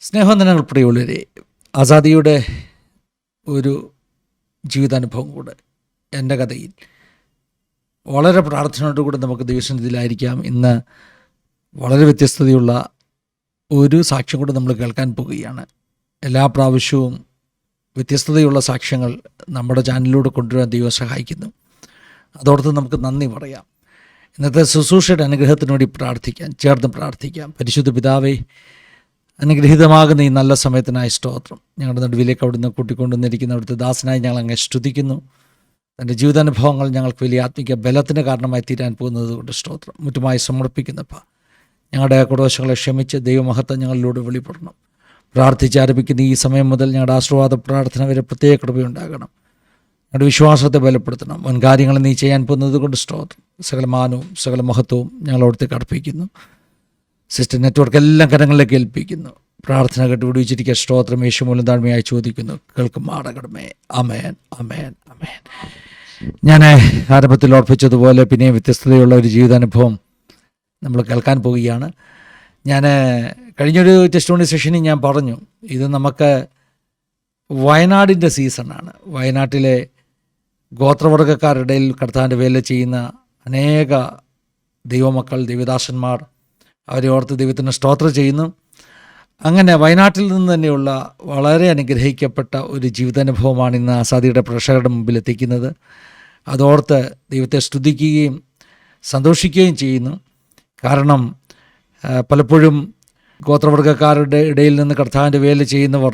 സ്നേഹവന്ദനങ്ങൾ പ്രിയമുള്ളവരെ, ആസാദിയുടെ ഒരു ജീവിതാനുഭവം കൂടെ എൻ്റെ കഥയിൽ വളരെ പ്രാർത്ഥനയോടുകൂടെ നമുക്ക് ദൈവസന്നിധിയിലായിരിക്കാം. ഇന്ന് വളരെ വ്യത്യസ്തതയുള്ള ഒരു സാക്ഷ്യം കൂടെ നമ്മൾ കേൾക്കാൻ പോവുകയാണ്. എല്ലാ പ്രാവശ്യവും വ്യത്യസ്തതയുള്ള സാക്ഷ്യങ്ങൾ നമ്മുടെ ചാനലിലൂടെ കൊണ്ടുവരാൻ ദൈവം സഹായിക്കുന്നു. അതോടൊത്ത് നമുക്ക് നന്ദി പറയാം. ഇന്നത്തെ ശുശ്രൂഷയുടെ അനുഗ്രഹത്തിന് വേണ്ടി ചേർന്ന് പ്രാർത്ഥിക്കാം. പരിശുദ്ധ പിതാവേ, അനുഗ്രഹീതമാകുന്ന ഈ നല്ല സമയത്തിനായി സ്തോത്രം. ഞങ്ങളുടെ നടുവിലേക്ക് അവിടുന്ന് കൂട്ടിക്കൊണ്ടുവന്നിരിക്കുന്ന അവിടുത്തെ ദാസനായി ഞങ്ങൾ അങ്ങ് സ്തുതിക്കുന്നു. തൻ്റെ ജീവിതാനുഭവങ്ങൾ ഞങ്ങൾക്ക് വലിയ ആത്മിക ബലത്തിന് കാരണമായി തീരാൻ പോകുന്നത് കൊണ്ട് സ്തോത്രം. മുറ്റുമായി സമർപ്പിക്കുന്നപ്പ ഞങ്ങളുടെ കുറവശങ്ങളെ ക്ഷമിച്ച് ദൈവമഹത്വം ഞങ്ങളിലൂടെ വെളിപ്പെടണം. പ്രാർത്ഥിച്ച് ആരംഭിക്കുന്ന ഈ സമയം മുതൽ ഞങ്ങളുടെ ആശീർവാദ പ്രാർത്ഥന വരെ പ്രത്യേക കൃപയുണ്ടാകണം. ഞങ്ങളുടെ വിശ്വാസത്തെ ബലപ്പെടുത്തണം. മുൻകാര്യങ്ങൾ നീ ചെയ്യാൻ പോകുന്നത് കൊണ്ട് സ്തോത്രം. സകല മാനവും സകല മഹത്വവും ഞങ്ങളവിടുത്തേക്ക് അർപ്പിക്കുന്നു. സിസ്റ്റർ നെറ്റ്വർക്ക് എല്ലാം കരങ്ങളിലേക്ക് ഏൽപ്പിക്കുന്നു. പ്രാർത്ഥന കേട്ടുപിടിച്ചിരിക്കുക. സ്തോത്രം യേശു മൂലം താഴ്മയായി ചോദിക്കുന്നു, കേൾക്കുമാറാകണമേ. അമേൻ, അമേൻ, അമേൻ. ഞാൻ ആരംഭത്തിൽ ഓർപ്പിച്ചതുപോലെ പിന്നെയും വ്യത്യസ്തതയുള്ള ഒരു ജീവിതാനുഭവം നമ്മൾ കേൾക്കാൻ പോവുകയാണ്. ഞാൻ കഴിഞ്ഞൊരു ടെസ്റ്റിമോണി സെഷനിൽ ഞാൻ പറഞ്ഞു, ഇത് നമുക്ക് വയനാടിൻ്റെ സീസണാണ്. വയനാട്ടിലെ ഗോത്രവർഗ്ഗക്കാരുടെ ഇടയിൽ കർത്താവിൻ്റെ വേല ചെയ്യുന്ന അനേക ദൈവമക്കൾ, ദൈവദാസന്മാർ, അവരെ ഓർത്ത് ദൈവത്തിന് സ്തോത്രം ചെയ്യുന്നു. അങ്ങനെ വയനാട്ടിൽ നിന്ന് തന്നെയുള്ള വളരെ അനുഗ്രഹിക്കപ്പെട്ട ഒരു ജീവിതാനുഭവമാണ് ഇന്ന് ആസാദിയുടെ പ്രേക്ഷകരുടെ മുമ്പിൽ എത്തിക്കുന്നത്. അതോർത്ത് ദൈവത്തെ സ്തുതിക്കുകയും സന്തോഷിക്കുകയും ചെയ്യുന്നു. കാരണം പലപ്പോഴും ഗോത്രവർഗ്ഗക്കാരുടെ ഇടയിൽ നിന്ന് കർത്താവിൻ്റെ വേല ചെയ്യുന്നവർ,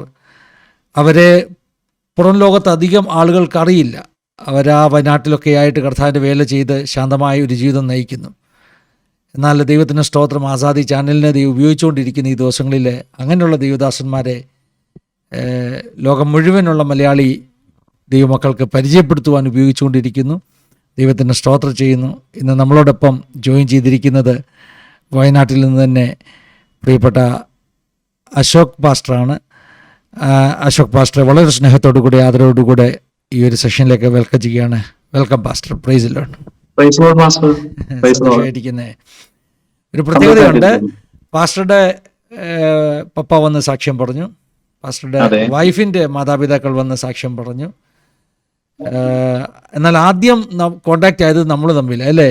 അവരെ പുറം ലോകത്ത് അധികം ആളുകൾക്കറിയില്ല. അവരാ വയനാട്ടിലൊക്കെ ആയിട്ട് കർത്താവിൻ്റെ വേല ചെയ്ത് ശാന്തമായ ഒരു ജീവിതം നയിക്കുന്നു. എന്നാൽ ദൈവത്തിന് സ്തോത്രം, ആസാദി ചാനലിനെ ദൈവം ഉപയോഗിച്ചുകൊണ്ടിരിക്കുന്ന ഈ ദിവസങ്ങളിൽ അങ്ങനെയുള്ള ദൈവദാസന്മാരെ ലോകം മുഴുവനുള്ള മലയാളി ദൈവമക്കൾക്ക് പരിചയപ്പെടുത്തുവാൻ ഉപയോഗിച്ചുകൊണ്ടിരിക്കുന്നു. ദൈവത്തിന് സ്തോത്രം ചെയ്യുന്നു. ഇന്ന് നമ്മളോടൊപ്പം ജോയിൻ ചെയ്തിരിക്കുന്നത് വയനാട്ടിൽ നിന്ന് തന്നെ പ്രിയപ്പെട്ട അശോക് പാസ്റ്ററാണ്. അശോക് പാസ്റ്റർ വളരെ സ്നേഹത്തോടു കൂടി ആദരവോടുകൂടെ ഈ ഒരു സെഷനിലേക്ക് വെൽക്കം ചെയ്യുകയാണ്. Welcome pastor. Praise lord. സന്തോഷമായിരിക്കുന്നേ. ഒരു പ്രത്യേകതയുണ്ട്. പാസ്റ്ററുടെ പപ്പ വന്ന് സാക്ഷ്യം പറഞ്ഞു, പാസ്റ്ററുടെ വൈഫിൻ്റെ മാതാപിതാക്കൾ വന്ന് സാക്ഷ്യം പറഞ്ഞു. എന്നാൽ ആദ്യം കോണ്ടാക്ട് ആയത് നമ്മൾ തമ്മിൽ അല്ലേ?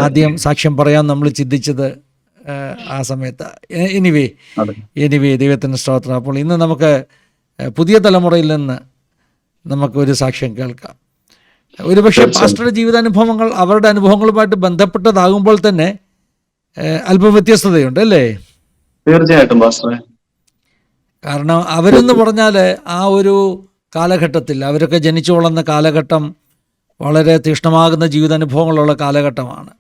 ആദ്യം സാക്ഷ്യം പറയാൻ നമ്മൾ ചിന്തിച്ചത് ആ സമയത്ത്. എനിവേ ദൈവത്തിൻ്റെ സ്തോത്രം. അപ്പോൾ ഇന്ന് നമുക്ക് പുതിയ തലമുറയിൽ നിന്ന് നമുക്കൊരു സാക്ഷ്യം കേൾക്കാം. ഒരുപക്ഷെ പാസ്റ്ററുടെ ജീവിതാനുഭവങ്ങൾ അവരുടെ അനുഭവങ്ങളുമായിട്ട് ബന്ധപ്പെട്ടതാകുമ്പോൾ തന്നെ അല്പം വ്യത്യസ്തതയുണ്ട് അല്ലേ? തീർച്ചയായിട്ടും. കാരണം അവരെന്ന് പറഞ്ഞാൽ ആ ഒരു കാലഘട്ടത്തിൽ, അവരൊക്കെ ജനിച്ചു വളർന്ന കാലഘട്ടം വളരെ തീക്ഷ്ണമാകുന്ന ജീവിതാനുഭവങ്ങളുള്ള കാലഘട്ടമാണ്.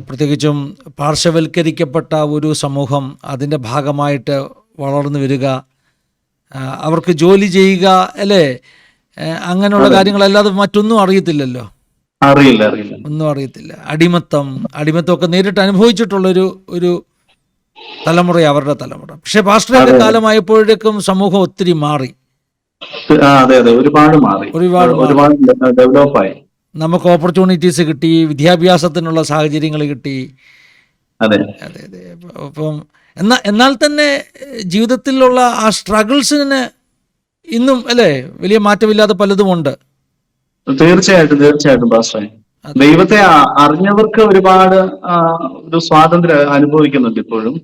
പ്രത്യേകിച്ചും പാർശ്വവൽക്കരിക്കപ്പെട്ട ഒരു സമൂഹം, അതിൻ്റെ ഭാഗമായിട്ട് വളർന്നു വരിക, അവർക്ക് ജോലി ചെയ്യുക അല്ലേ, അങ്ങനെയുള്ള കാര്യങ്ങളല്ലാതെ മറ്റൊന്നും അറിയത്തില്ലല്ലോ. ഒന്നും അറിയത്തില്ല. അടിമത്തമൊക്കെ നേരിട്ട് അനുഭവിച്ചിട്ടുള്ളൊരു തലമുറ അവരുടെ തലമുറ. പക്ഷെ പാസ്റ്ററുടെ കാലമായപ്പോഴേക്കും സമൂഹം ഒത്തിരി മാറി, ഒരുപാട് ഡെവലപ്പായി. നമുക്ക് ഓപ്പർച്യൂണിറ്റീസ് കിട്ടി, വിദ്യാഭ്യാസത്തിനുള്ള സാഹചര്യങ്ങൾ കിട്ടി. അതെ. അപ്പം എന്നാൽ തന്നെ ജീവിതത്തിലുള്ള ആ സ്ട്രഗിൾസിന് ഇന്നും അല്ലേ വലിയ മാറ്റമില്ലാതെ പലതുമുണ്ട്. തീർച്ചയായിട്ടും പാസ്റ്ററെ. ദൈവത്തെ അറിഞ്ഞവർക്ക് ഒരുപാട് ഒരു സ്വാതന്ത്ര്യം അനുഭവിക്കുന്നുണ്ട് ഇപ്പോഴും.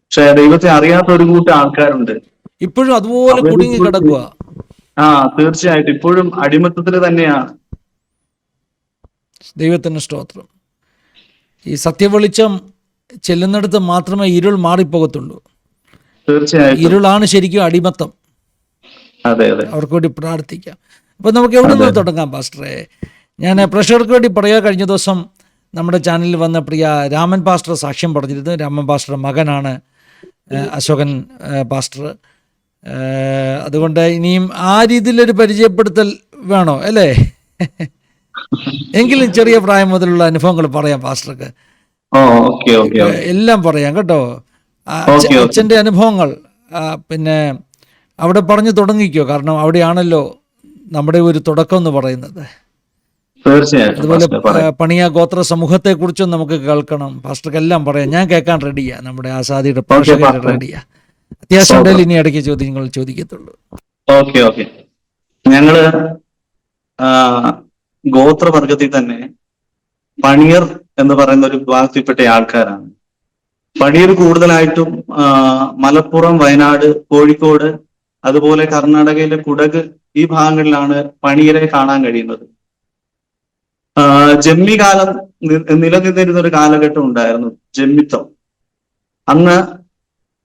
പക്ഷെ ദൈവത്തെ അറിയാത്ത ഒരു കൂട്ടം ആൾക്കാരുണ്ട് ഇപ്പോഴും അതുപോലെ കുടുങ്ങി കിടക്കുക. തീർച്ചയായിട്ടും ഇപ്പോഴും അടിമത്തത്തിൽ തന്നെയാണ്. ദൈവത്തിന് സ്തോത്രം. ഈ സത്യവെളിച്ചം ചെല്ലുന്നിടത്ത് മാത്രമേ ഇരുൾ മാറിപ്പോകത്തുള്ളൂ. തീർച്ചയായും ഇരുളാണ് ശരിക്കും അടിമത്തം. അവർക്ക് വേണ്ടി പ്രാർത്ഥിക്കാം. അപ്പോൾ നമുക്ക് എവിടെ നിന്ന് തുടങ്ങാം പാസ്റ്ററെ? ഞാൻ പ്രേക്ഷകർക്ക് വേണ്ടി പറയുക, കഴിഞ്ഞ ദിവസം നമ്മുടെ ചാനലിൽ വന്ന പ്രിയ രാമൻ പാസ്റ്റർ സാക്ഷ്യം പറഞ്ഞിരുന്നു. രാമൻ പാസ്റ്റർ മകനാണ് അശോകൻ പാസ്റ്റർ. അതുകൊണ്ട് ഇനിയും ആ രീതിയിലൊരു പരിചയപ്പെടുത്തൽ വേണോ അല്ലേ? എങ്കിലും ചെറിയ പ്രായം മുതലുള്ള അനുഭവങ്ങൾ പറയാം പാസ്റ്റർക്ക്. എല്ലാം പറയാം കേട്ടോ. അച്ഛൻ്റെ അനുഭവങ്ങൾ പിന്നെ അവിടെ പറഞ്ഞു തുടങ്ങിക്കോ. കാരണം അവിടെയാണല്ലോ നമ്മുടെ ഒരു തുടക്കം എന്ന് പറയുന്നത്. തീർച്ചയായിട്ടും അതുപോലെ പാസ്റ്റർ പറയാം. പണിയ ഗോത്ര സമൂഹത്തെക്കുറിച്ചും നമുക്ക് കേൾക്കണം. പാസ്റ്റർക്കെല്ലാം പറയാം. ഞാൻ കേൾക്കാൻ റെഡിയാ. നമ്മുടെ ആസാദിയുടെ ഓക്കെ പ്രേക്ഷകർ പാസ്റ്റർ. റെഡിയാ. അത്യാവശ്യം സ്തോത്രം. ഉണ്ടെങ്കിൽ ഇനി ഇടയ്ക്ക് ചോദ്യങ്ങൾ ചോദിക്കത്തുള്ളൂ. Okay okay. ഞങ്ങള് ആ, ഗോത്രവർഗത്തിൽ തന്നെ പണിയർ എന്ന് പറയുന്ന ഒരു വിഭാഗത്തിൽപ്പെട്ട ആൾക്കാരാണ്. പണിയർ കൂടുതലായിട്ടും മലപ്പുറം, വയനാട്, കോഴിക്കോട്, അതുപോലെ കർണാടകയിലെ കുടക്, ഈ ഭാഗങ്ങളിലാണ് പണിയരെ കാണാൻ കഴിയുന്നത്. ജന്മി കാലം നിലനിന്നിരുന്ന ഒരു കാലഘട്ടം ഉണ്ടായിരുന്നു, ജന്മിത്വം. അന്ന്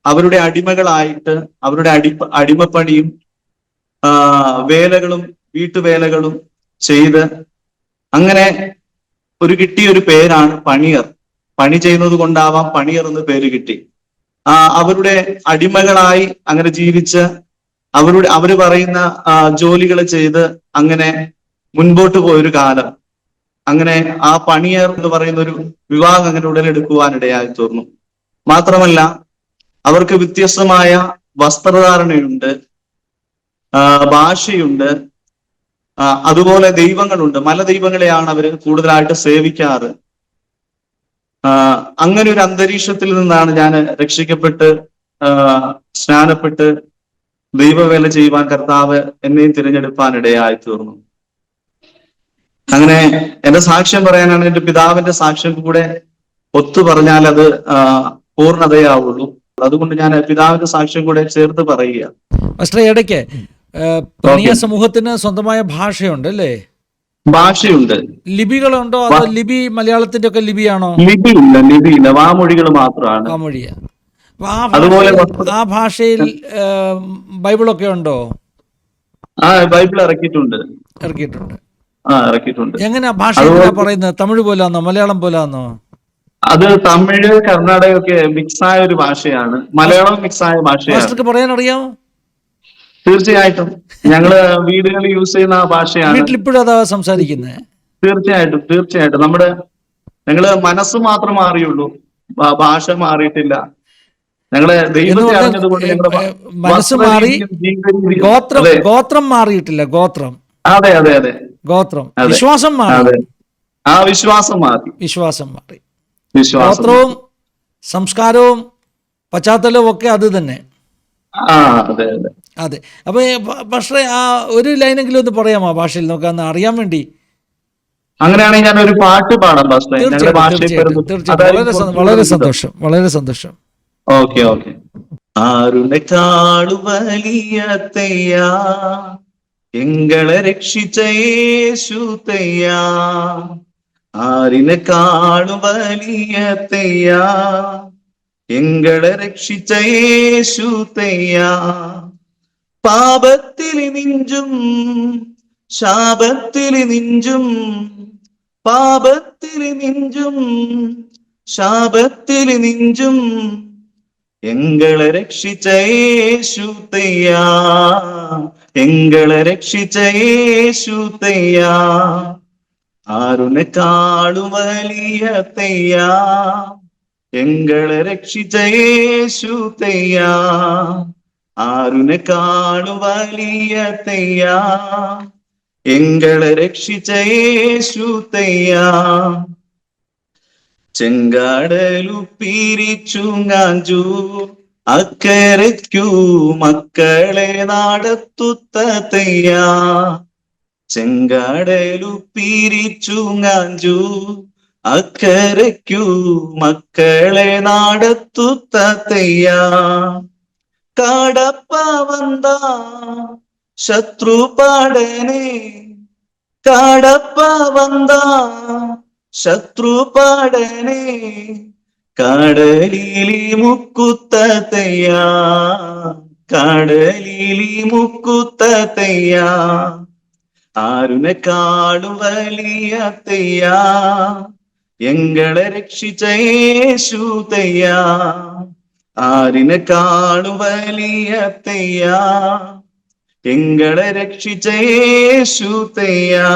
അവരുടെ അടിമകളായിട്ട് അവരുടെ അടിമപ്പണിയും വേലകളും വീട്ടുവേലകളും ചെയ്ത് അങ്ങനെ കിട്ടിയ ഒരു പേരാണ് പണിയർ. പണി ചെയ്യുന്നത് കൊണ്ടാവാം പണിയർ എന്ന് പേര് കിട്ടി. അവരുടെ അടിമകളായി അങ്ങനെ ജീവിച്ച് അവര് പറയുന്ന ജോലികൾ ചെയ്ത് അങ്ങനെ മുൻപോട്ട് പോയൊരു കാലം. അങ്ങനെ ആ പണിയർ എന്ന് പറയുന്ന ഒരു വിഭാഗം അങ്ങനെ ഉടലെടുക്കുവാനിടയായി തീർന്നു. മാത്രമല്ല, അവർക്ക് വ്യത്യസ്തമായ വസ്ത്രധാരണയുണ്ട്, ഭാഷയുണ്ട്, അതുപോലെ ദൈവങ്ങളുണ്ട്. മല ദൈവങ്ങളെയാണ് അവർ കൂടുതലായിട്ട് സേവിക്കാറ്. അങ്ങനെ ഒരു അന്തരീക്ഷത്തിൽ നിന്നാണ് ഞാൻ രക്ഷിക്കപ്പെട്ട് സ്നാനപ്പെട്ട് ദൈവവേല ചെയ്യുവാൻ കർത്താവ് എന്നെയും തിരഞ്ഞെടുപ്പാനിടയായി തീർന്നു. അങ്ങനെ എന്റെ സാക്ഷ്യം പറയാനാണ്, എന്റെ പിതാവിന്റെ സാക്ഷ്യം കൂടെ ഒത്തു പറഞ്ഞാൽ അത് പൂർണ്ണതയാവുള്ളൂ. അതുകൊണ്ട് ഞാൻ പിതാവിന്റെ സാക്ഷ്യം കൂടെ ചേർത്ത് പറയുക. പക്ഷേ ഇടയ്ക്ക് പണിയ സമൂഹത്തിന് സ്വന്തമായ ഭാഷയുണ്ട് അല്ലേ? ഭാഷയുണ്ട്. ലിപികളുണ്ടോ? അതോ ലിപി മലയാളത്തിന്റെ ഒക്കെ ലിപിയാണോ? ലിപിയില്ല, വാമൊഴികൾ മാത്രമാണ്. വാമൊഴിയാ. അതുപോലെ ആ ഭാഷയിൽ ബൈബിളൊക്കെ ഉണ്ടോ? ബൈബിൾ ഇറക്കിയിട്ടുണ്ട്. എങ്ങനെ ഭാഷ പറയുന്നത്? തമിഴ് പോലാന്നോ മലയാളം പോലാന്നോ? അത് തമിഴ് കർണാടക ഒക്കെ മിക്സായ ഒരു ഭാഷയാണ്. മലയാളം മിക്സായ ഭാഷയാണ്. പറയാൻ അറിയാമോ? തീർച്ചയായിട്ടും. ഞങ്ങള് വീടുകളിൽ യൂസ് ചെയ്യുന്ന ആ ഭാഷയാണ്. വീട്ടിലിപ്പോഴും അതാ സംസാരിക്കുന്നത്? തീർച്ചയായിട്ടും. ഞങ്ങള് മനസ്സ് മാത്രം മാറിയുള്ളൂ, ഭാഷ മാറിയിട്ടില്ല. ഞങ്ങളെ ദൈവത്തെ അറിഞ്ഞതുകൊണ്ട് ഞങ്ങളുടെ മനസ്സ് മാറി, ഗോത്രം മാറിയിട്ടില്ല. അതെ ഗോത്രം, വിശ്വാസം മാറി. വിശ്വാസം മാറി. ഗോത്രവും സംസ്കാരവും പശ്ചാത്തലവും ഒക്കെ അത് തന്നെ. അതെ. അപ്പൊ പക്ഷേ ആ ഒരു ലൈനെങ്കിലും ഒന്ന് പറയാമോ ഭാഷയിൽ? നോക്കാന്ന് അറിയാൻ വേണ്ടി. അങ്ങനെയാണെങ്കിൽ ഞാൻ ഒരു പാട്ട് പാടാം. വളരെ സന്തോഷം, വളരെ സന്തോഷം. ഓക്കെ. ആരുടെക്കാളു വലിയ തയ്യാ എങ്ങളെ രക്ഷിച്ച യേശു തയ്യാ, ആരിനെക്കാളു വലിയ തയ്യാ എങ്ങളെ രക്ഷിച്ച യേശു തയ്യാ, പാപത്തിൽ നിഞ്ചും ശാപത്തിൽ നിഞ്ചും, പാപത്തിൽ നിഞ്ചും ശാപത്തിൽ നിഞ്ചും എങ്ങളെ രക്ഷിച്ച യേശു തയ്യാ, എങ്ങളെ രക്ഷിച്ച യേശു തയ്യാ, ആരുനെക്കാളു വലിയ തയ്യാ എങ്ങളെ രക്ഷിച്ച യേശു തയ്യാ, ആരുനെക്കാളു വലിയ തയ്യാ എങ്ങളെ രക്ഷിച്ച യേശു തയ്യാ, ചെങ്കാടലു പിരിച്ചു കാഞ്ചു അക്കരയ്ക്കു മക്കളെ നടത്തുത്ത തയ്യാ, ചെങ്കാടലു പിരിച്ചു കാഞ്ചു അക്കരയ്ക്കു മക്കളെ നടത്തുത്ത തയ്യാ, കടപ്പ വന്ന ശത്രുപാടനെ, കടപ്പ വന്ന ശത്രുപാടനെ കടലിലി മുക്കുത്ത തയ്യാ, കടലിലി മുക്കുത്ത തയ്യാ, ആരുനെക്കാളു വലിയ തയ്യാ എങ്ങളെ രക്ഷിച്ച യേശു തയ്യാ, ആരിനെക്കാളു വലിയ തയ്യാ എങ്ങളെ രക്ഷിച്ച യേശു തയ്യാ,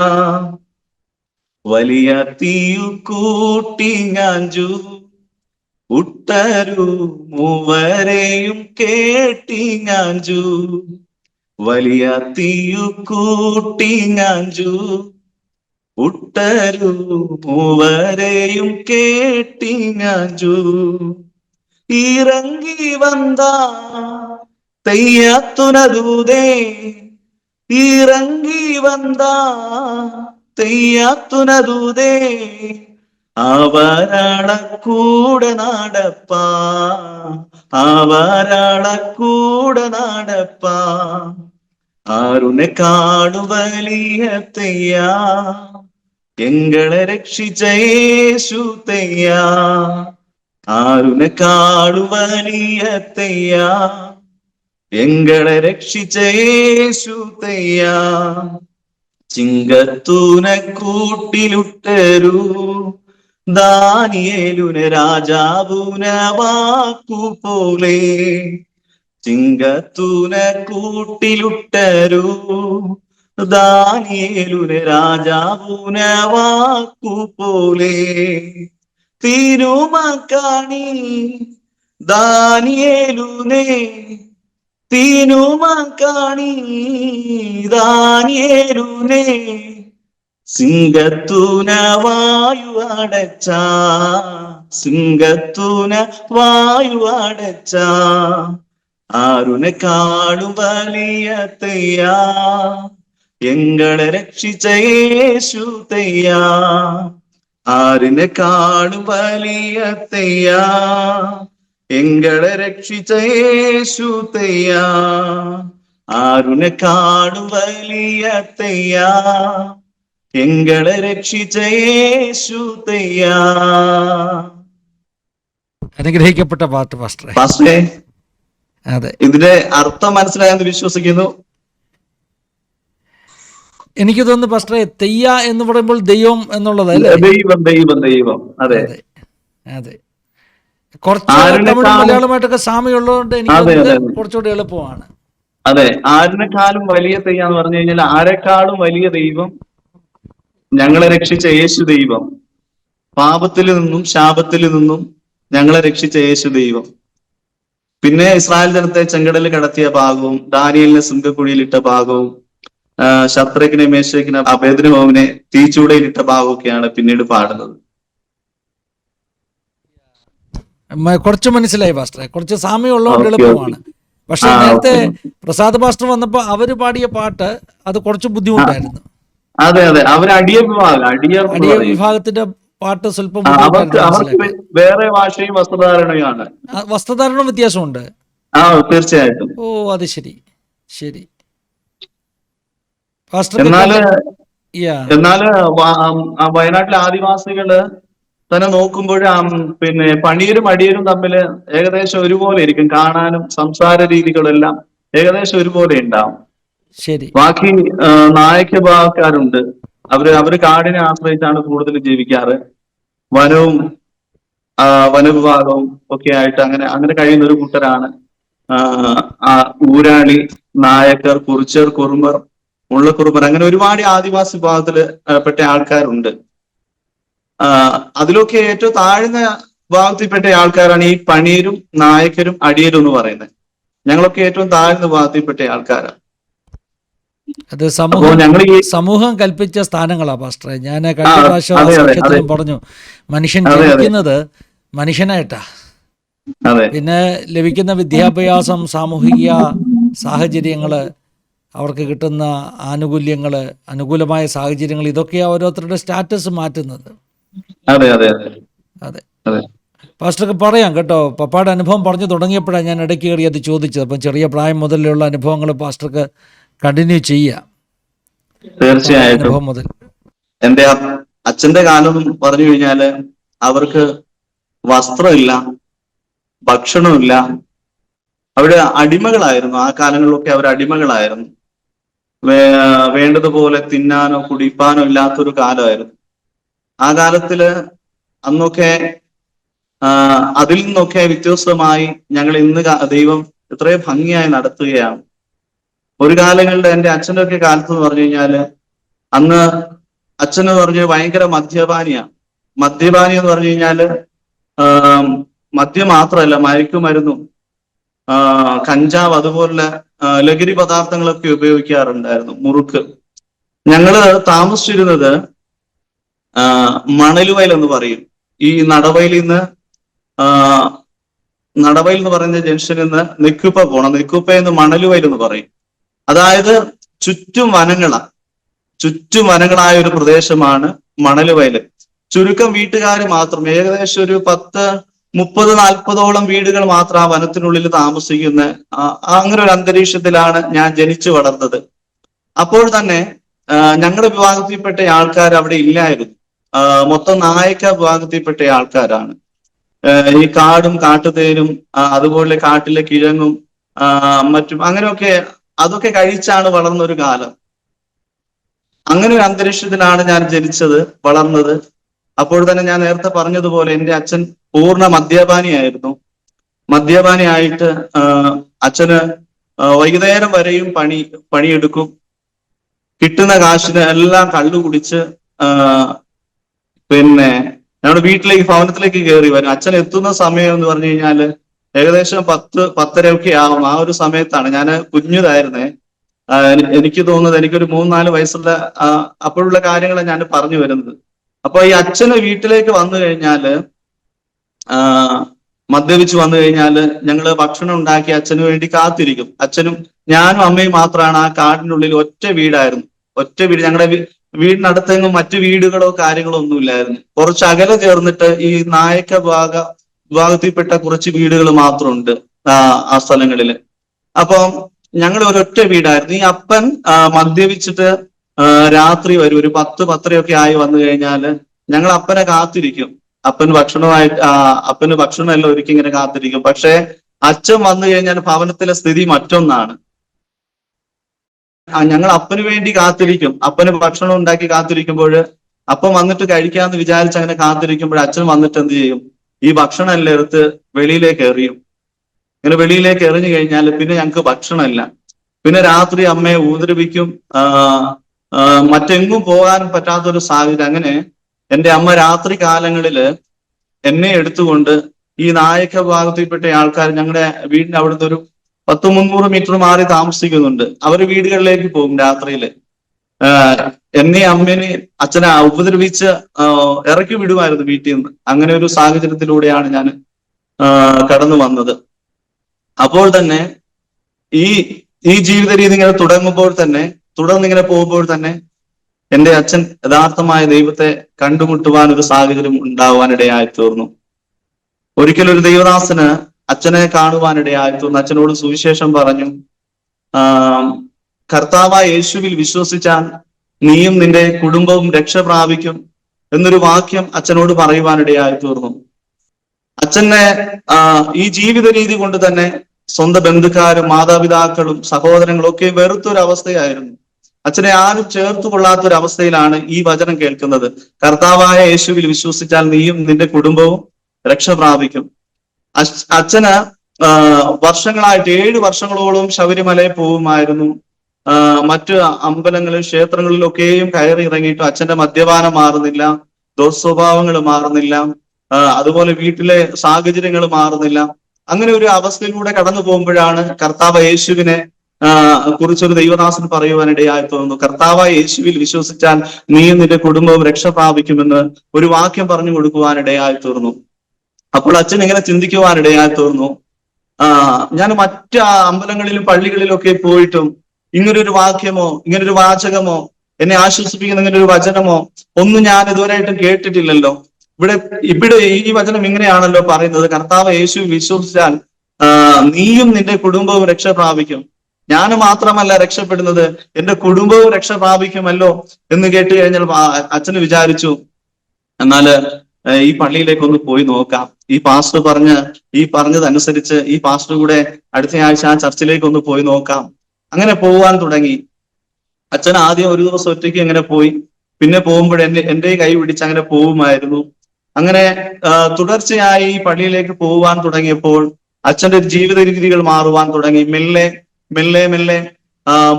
വലിയ തീയു കൂട്ടിങ്ങാഞ്ചു ഉട്ടരു മൂവരെയും കേട്ടിങ്ങാഞ്ചു, വലിയ തീയു കൂട്ടിങ്ങാഞ്ചു ഉട്ടരു മൂവരെയും കേട്ടിഞ്ഞു ഇറങ്ങി വന്ന തെയ്യാത്തുനദൂതേ, ഇറങ്ങി വന്ന തെയ്യാത്തുനദൂതേ, അവരാളക്കൂടെ നടപ്പാ, അവരാളക്കൂടെ നടപ്പാ. ആരുനെ കാണു വലിയ തെയ്യാ, എങ്ങളെ രക്ഷിച്ച യേശു തെയ്യാ. ആരുനെ കാണു വലിയ തെയ്യാ, എങ്ങളെ രക്ഷിച്ച യേശു തെയ്യാ. ചിങ്കത്തൂനെ കൂട്ടിലുട്ടരു ദാനിയേലുനെ രാജാവുനെ വാക്കുപോലെ. ചിങ്കത്തൂനെ കൂട്ടിലുട്ടരു ദാനിയേലുനെ രാജാവുനെ വാക്കുപോലെ. തിരുമക്കാണി ദാനിയേലുനെ, തിരുമക്കാണി ദാനിയേലുനെ, സിംഗത്തൂന വായു അടച്ച, സിംഗത്തൂന വായു അടച്ച. ആരുനെ കാണും വലിയ തെയ്യാ, എങ്ങളെ രക്ഷിച്ച യേശു തെയ്യാ. ആരിനെ കാണും വലിയ തെയ്യാ, എങ്ങളെ രക്ഷിച്ച യേശു തെയ്യാ. ആരുനെ കാണും വലിയ തെയ്യാ, എങ്ങളെ രക്ഷിച്ച യേശു തെയ്യാ. അനുഗ്രഹിക്കപ്പെട്ട പാട്ട് പാസ്റ്ററെ. പാസ്റ്ററെ, അതെ, ഇതിന്റെ അർത്ഥം മനസ്സിലായെന്ന് വിശ്വസിക്കുന്നു. എനിക്ക് തോന്നുന്നു പാസ്റ്ററെ, തെയ്യ എന്ന് പറയുമ്പോൾ ദൈവം എന്നുള്ളതല്ലേ? ദൈവം ദൈവം ദൈവം. അതെ അതെ. കുറച്ച് തമിഴ് മലയാളമായിട്ടൊക്കെ സാമ്യമുള്ളതുകൊണ്ട് എനിക്ക് കുറച്ചുകൂടി എളുപ്പമാണ്. അതെ, ആരിനെക്കാളും വലിയ തെയ്യാന്ന് പറഞ്ഞു കഴിഞ്ഞാൽ ആരെക്കാളും വലിയ ദൈവം, ഞങ്ങളെ രക്ഷിച്ച യേശു ദൈവം. പാപത്തിൽ നിന്നും ശാപത്തിൽ നിന്നും ഞങ്ങളെ രക്ഷിച്ച യേശു ദൈവം. പിന്നെ ഇസ്രായേൽ ജനത്തെ ചെങ്കടലിൽ കടത്തിയ ഭാഗവും, ദാനിയേലിനെ സിംഹക്കുഴിയിലിട്ട ഭാഗവും, ശത്രുഘ്നെ മേശക്കിനെ അബേദ്നെഗോവിനെ തീച്ചൂടയിലിട്ട ഭാഗമൊക്കെയാണ് പിന്നീട് പാടുന്നത്. കുറച്ച് മനസ്സിലായി പാസ്റ്ററെ, കുറച്ച് സാമ്യമുള്ളതുകൊണ്ട് എളുപ്പമാണ്. പക്ഷെ നേരത്തെ പ്രസാദ് പാസ്റ്റർ വന്നപ്പോ അവര് പാടിയ പാട്ട് അത് കുറച്ച് ബുദ്ധിമുട്ടായിരുന്നു. അതെ അതെ, അവർ അടിയ വിഭാഗത്തിന്റെ പാട്ട് സ്വല്പം വേറെ ഭാഷയും വസ്ത്രധാരണയുമാണ്. വസ്ത്രധാരണം വ്യത്യാസമുണ്ട്. തീർച്ചയായിട്ടും. ഓ, അത് ശരി ശരി. എന്നാല് വയനാട്ടിലെ ആദിവാസികള് തന്നെ നോക്കുമ്പോൾ പിന്നെ പണിയരും അടിയരും തമ്മിൽ ഏകദേശം ഒരുപോലെ ഇരിക്കും. കാണാനും സംസാര രീതികളെല്ലാം ഏകദേശം ഒരുപോലെ ഉണ്ടാവും. ശരി. ബാക്കി നായക ഭാഗക്കാരുണ്ട്, അവര് കാടിനെ ആശ്രയിച്ചാണ് കൂടുതൽ ജീവിക്കാറ്. വനവും വനവിഭാഗവും ഒക്കെ ആയിട്ട് അങ്ങനെ കഴിയുന്ന ഒരു കൂട്ടരാണ് ഊരാളി, നായക്കർ, കുറിച്ചർ, കുറുമർ, മുള്ളക്കുറുമർ, അങ്ങനെ ഒരുപാട് ആദിവാസി വിഭാഗത്തില് പെട്ട ആൾക്കാരുണ്ട്. അതിലൊക്കെ ഏറ്റവും താഴ്ന്ന വിഭാഗത്തിൽപ്പെട്ട ആൾക്കാരാണ് ഈ പണിയരും നായക്കരും അടിയരും എന്ന് പറയുന്നത്. ഞങ്ങളൊക്കെ ഏറ്റവും താഴ്ന്ന വിഭാഗത്തിൽപ്പെട്ട ആൾക്കാരാണ്. അത് സമൂഹം കൽപ്പിച്ച സ്ഥാനങ്ങളാ പാസ്റ്ററെ. ഞാൻ കഴിഞ്ഞ പ്രാവശ്യം പറഞ്ഞു, മനുഷ്യൻ ജനിക്കുന്നത് മനുഷ്യനായിട്ടാ. പിന്നെ ലഭിക്കുന്ന വിദ്യാഭ്യാസം, സാമൂഹിക സാഹചര്യങ്ങള്, അവർക്ക് കിട്ടുന്ന ആനുകൂല്യങ്ങള്, അനുകൂലമായ സാഹചര്യങ്ങൾ, ഇതൊക്കെയാ ഓരോരുത്തരുടെ സ്റ്റാറ്റസ് മാറ്റുന്നത്. അതെ. പാസ്റ്റർക്ക് പറയാം കേട്ടോ, പപ്പായുടെ അനുഭവം പറഞ്ഞു തുടങ്ങിയപ്പോഴാണ് ഞാൻ ഇടയ്ക്ക് കയറി അത് ചോദിച്ചത്. അപ്പം ചെറിയ പ്രായം മുതലുള്ള അനുഭവങ്ങൾ പാസ്റ്റർക്ക് കണ്ടിന്യൂ ചെയ്യാം. തീർച്ചയായിട്ടും. അനുഭവം മുതൽ എന്റെ അച്ഛന്റെ കാലം പറഞ്ഞു കഴിഞ്ഞാല് അവർക്ക് വസ്ത്രമില്ല, ഭക്ഷണമില്ല. അവര് അടിമകളായിരുന്നു. ആ കാലങ്ങളിലൊക്കെ അവർ അടിമകളായിരുന്നു. വേണ്ടതുപോലെ തിന്നാനോ കുടിപ്പാനോ ഇല്ലാത്തൊരു കാലമായിരുന്നു. ആ കാലത്തില് അന്നൊക്കെ അതിൽ നിന്നൊക്കെ വ്യത്യസ്തമായി ഞങ്ങൾ ഇന്ന് ദൈവം ഇത്രയും ഭംഗിയായി നടത്തുകയാണ്. ഒരു കാലങ്ങളിൽ എന്റെ അച്ഛൻ്റെ ഒക്കെ കാലത്ത് എന്ന് പറഞ്ഞു കഴിഞ്ഞാല് അന്ന് അച്ഛന് പറഞ്ഞ് ഭയങ്കര മദ്യപാനിയാണ്. മദ്യപാനി എന്ന് പറഞ്ഞു കഴിഞ്ഞാല് മദ്യം മാത്രമല്ല, മയക്കുമരുന്നും കഞ്ചാവ് അതുപോലുള്ള ലഹരി പദാർത്ഥങ്ങളൊക്കെ ഉപയോഗിക്കാറുണ്ടായിരുന്നു. മുറുക്ക്. ഞങ്ങള് താമസിച്ചിരുന്നത് മണലുവയൽ എന്ന് പറയും. ഈ നടവയലിൽ നിന്ന് നടവയൽ എന്ന് പറയുന്ന ജംഗ്ഷനിൽ നിന്ന് നെക്കുപ്പ പോണം. നെക്കുപ്പ എന്ന് മണലുവയൽ എന്ന് പറയും. അതായത് ചുറ്റും വനങ്ങളാണ്, ചുറ്റും വനങ്ങളായ ഒരു പ്രദേശമാണ് മണലുവയൽ. ചുരുക്കം വീട്ടുകാർ മാത്രം, ഏകദേശം ഒരു 30-40 വീടുകൾ മാത്രം ആ വനത്തിനുള്ളിൽ താമസിക്കുന്ന അങ്ങനെ ഒരു അന്തരീക്ഷത്തിലാണ് ഞാൻ ജനിച്ചു വളർന്നത്. അപ്പോൾ തന്നെ ഞങ്ങളുടെ വിഭാഗത്തിൽപ്പെട്ട ആൾക്കാർ അവിടെ ഇല്ലായിരുന്നു. മൊത്തം നായക്ക വിഭാഗത്തിൽപ്പെട്ട ആൾക്കാരാണ്. ഈ കാടും കാട്ടുതേനും അതുപോലെ കാട്ടിലെ കിഴങ്ങും മറ്റും അങ്ങനെയൊക്കെ അതൊക്കെ കഴിച്ചാണ് വളർന്നൊരു കാലം. അങ്ങനെ ഒരു അന്തരീക്ഷത്തിലാണ് ഞാൻ ജനിച്ചത്, വളർന്നത്. അപ്പോൾ തന്നെ ഞാൻ നേരത്തെ പറഞ്ഞതുപോലെ എൻ്റെ അച്ഛൻ പൂർണ്ണ മദ്യപാനിയായിരുന്നു. മദ്യപാനിയായിട്ട് അച്ഛന് വൈകുന്നേരം വരെയും പണിയെടുക്കും. കിട്ടുന്ന കാശിന് എല്ലാം കള്ളു കുടിച്ച് പിന്നെ ഞങ്ങളുടെ വീട്ടിലേക്ക്, ഭവനത്തിലേക്ക് കയറി വരും. അച്ഛൻ എത്തുന്ന സമയം എന്ന് പറഞ്ഞു കഴിഞ്ഞാല് ഏകദേശം 10-10:30 ആവും. ആ ഒരു സമയത്താണ്, ഞാൻ കുഞ്ഞതായിരുന്നേ. എനിക്ക് തോന്നുന്നത് എനിക്കൊരു 3-4 വയസ്സുള്ള അപ്പോഴുള്ള കാര്യങ്ങളാണ് ഞാൻ പറഞ്ഞു വരുന്നത്. അപ്പൊ ഈ അച്ഛന് വീട്ടിലേക്ക് വന്നു കഴിഞ്ഞാല്, മദ്യപിച്ച് വന്നു കഴിഞ്ഞാല് ഞങ്ങള് ഭക്ഷണം ഉണ്ടാക്കി അച്ഛന് വേണ്ടി കാത്തിരിക്കും. അച്ഛനും ഞാനും അമ്മയും മാത്രമാണ് ആ കാടിനുള്ളിൽ. ഒറ്റ വീടായിരുന്നു, ഒറ്റ വീട്. ഞങ്ങളുടെ വീടിനടുത്തെങ്ങും മറ്റു വീടുകളോ കാര്യങ്ങളോ ഒന്നും ഇല്ലായിരുന്നു. കുറച്ച് അകലെ ചേർന്നിട്ട് ഈ നായക്ക വിഭാഗത്തിൽപ്പെട്ട കുറച്ച് വീടുകൾ മാത്രമുണ്ട് ആ സ്ഥലങ്ങളില്. അപ്പം ഞങ്ങൾ ഒരൊറ്റ വീടായിരുന്നു. ഈ അപ്പൻ മദ്യപിച്ചിട്ട് രാത്രി വരും, ഒരു 10-10:30 ആയി വന്നു കഴിഞ്ഞാല് ഞങ്ങൾ അപ്പനെ കാത്തിരിക്കും. അപ്പന് ഭക്ഷണമെല്ലാം ഒരുക്കി ഇങ്ങനെ കാത്തിരിക്കും. പക്ഷെ അച്ഛൻ വന്നു കഴിഞ്ഞാൽ ഭവനത്തിലെ സ്ഥിതി മറ്റൊന്നാണ്. ഞങ്ങൾ അപ്പന് വേണ്ടി കാത്തിരിക്കും. അപ്പന് ഭക്ഷണം ഉണ്ടാക്കി കാത്തിരിക്കുമ്പോൾ അപ്പം വന്നിട്ട് കഴിക്കാന്ന് വിചാരിച്ച് അങ്ങനെ കാത്തിരിക്കുമ്പോൾ അച്ഛൻ വന്നിട്ട് എന്ത് ചെയ്യും? ഈ ഭക്ഷണം എല്ലാം എടുത്ത് വെളിയിലേക്ക് എറിയും. ഇങ്ങനെ വെളിയിലേക്ക് എറിഞ്ഞു കഴിഞ്ഞാൽ പിന്നെ ഞങ്ങൾക്ക് ഭക്ഷണമില്ല. പിന്നെ രാത്രി അമ്മയെ ഉപദ്രവിക്കും. മറ്റെങ്ങും പോകാൻ പറ്റാത്തൊരു സാഹചര്യം. അങ്ങനെ എൻ്റെ അമ്മ രാത്രി കാലങ്ങളില് എന്നെ എടുത്തുകൊണ്ട് ഈ നായക വിഭാഗത്തിൽപ്പെട്ട ആൾക്കാർ ഞങ്ങളുടെ വീടിന്റെ അവിടുന്ന് ഒരു 100-300 മീറ്റർ മാറി താമസിക്കുന്നുണ്ട്. അവര് വീടുകളിലേക്ക് പോകും രാത്രിയില്. എന്നെ അമ്മേനെ അച്ഛനെ ഉപദ്രവിച്ച് ഇറക്കി വിടുമായിരുന്നു വീട്ടിൽ നിന്ന്. അങ്ങനെ ഒരു സാഹചര്യത്തിലൂടെയാണ് ഞാൻ കടന്നു വന്നത്. അപ്പോൾ തന്നെ ഈ ജീവിത രീതി ഇങ്ങനെ തുടർന്നിങ്ങനെ പോകുമ്പോൾ തന്നെ എൻ്റെ അച്ഛൻ യഥാർത്ഥമായ ദൈവത്തെ കണ്ടുമുട്ടുവാൻ ഒരു സാഹചര്യം ഉണ്ടാവാനിടയായി തീർന്നു. ഒരിക്കലൊരു ദൈവദാസന് അച്ഛനെ കാണുവാനിടയായി തീർന്നു. അച്ഛനോട് സുവിശേഷം പറഞ്ഞു. കർത്താവായ യേശുവിൽ വിശ്വസിച്ചാൽ നീയും നിന്റെ കുടുംബവും രക്ഷ പ്രാപിക്കും എന്നൊരു വാക്യം അച്ഛനോട് പറയുവാനിടയായി തീർന്നു. അച്ഛനെ ഈ ജീവിത രീതി കൊണ്ട് തന്നെ സ്വന്തം ബന്ധുക്കാരും മാതാപിതാക്കളും സഹോദരങ്ങളും ഒക്കെ വെറുത്തൊരവസ്ഥയായിരുന്നു. അച്ഛനെ ആരും ചേർത്ത് കൊള്ളാത്തൊരവസ്ഥയിലാണ് ഈ വചനം കേൾക്കുന്നത്. കർത്താവായ യേശുവിൽ വിശ്വസിച്ചാൽ നീയും നിന്റെ കുടുംബവും രക്ഷ പ്രാപിക്കും. അച്ഛന് വർഷങ്ങളായിട്ട് 7 വർഷങ്ങളോളം ശബരിമലയിൽ പോവുമായിരുന്നു. മറ്റു അമ്പലങ്ങളിൽ ക്ഷേത്രങ്ങളിലൊക്കെയും കയറി ഇറങ്ങിയിട്ടും അച്ഛന്റെ മദ്യപാനം മാറുന്നില്ല, ദുസ്വഭാവങ്ങൾ മാറുന്നില്ല, അതുപോലെ വീട്ടിലെ സാഹചര്യങ്ങൾ മാറുന്നില്ല. അങ്ങനെ ഒരു അവസ്ഥയിലൂടെ കടന്നു പോകുമ്പോഴാണ് കർത്താവ് യേശുവിനെ കുറിച്ചൊരു ദൈവദാസൻ പറയുവാനിടയായി തോന്നുന്നു. കർത്താവായ യേശുവിൽ വിശ്വസിച്ചാൽ നീയും നിന്റെ കുടുംബവും രക്ഷ പ്രാപിക്കുമെന്ന് ഒരു വാക്യം പറഞ്ഞു കൊടുക്കുവാനിടയായി തീർന്നു. അപ്പോൾ അച്ഛൻ ഇങ്ങനെ ചിന്തിക്കുവാനിടയായി തീർന്നു. ഞാൻ മറ്റ് അമ്പലങ്ങളിലും പള്ളികളിലും ഒക്കെ പോയിട്ടും ഇങ്ങനൊരു വാക്യമോ ഇങ്ങനൊരു വാചകമോ എന്നെ ആശ്വസിപ്പിക്കുന്ന ഇങ്ങനെ ഒരു വചനമോ ഒന്നും ഞാൻ ഇതുവരെയായിട്ടും കേട്ടിട്ടില്ലല്ലോ. ഇവിടെ ഈ വചനം ഇങ്ങനെയാണല്ലോ പറയുന്നത്, കർത്താവ് യേശു വിശ്വസിച്ചാൽ നീയും നിന്റെ കുടുംബവും രക്ഷ പ്രാപിക്കും. ഞാൻ മാത്രമല്ല രക്ഷപ്പെടുന്നത്, എന്റെ കുടുംബവും രക്ഷ പ്രാപിക്കുമല്ലോ എന്ന് കേട്ട് കഴിഞ്ഞാൽ അച്ഛന് വിചാരിച്ചു, എന്നാല് ഈ പള്ളിയിലേക്ക് ഒന്ന് പോയി നോക്കാം. ഈ പാസ്റ്റർ പറഞ്ഞതനുസരിച്ച് ഈ പാസ്റ്റർ കൂടെ അടുത്ത ആഴ്ച ആ ചർച്ചിലേക്ക് ഒന്ന് പോയി നോക്കാം. അങ്ങനെ പോവാൻ തുടങ്ങി. അച്ഛൻ ആദ്യം ഒരു ദിവസം ഒറ്റയ്ക്ക് അങ്ങനെ പോയി. പിന്നെ പോകുമ്പോൾ എൻ്റെ കൈ പിടിച്ച് അങ്ങനെ പോവുമായിരുന്നു. അങ്ങനെ തുടർച്ചയായി ഈ പള്ളിയിലേക്ക് പോവാൻ തുടങ്ങിയപ്പോൾ അച്ഛന്റെ ജീവിത രീതികൾ മാറുവാൻ തുടങ്ങി. മെല്ലെ മെല്ലെ മെല്ലെ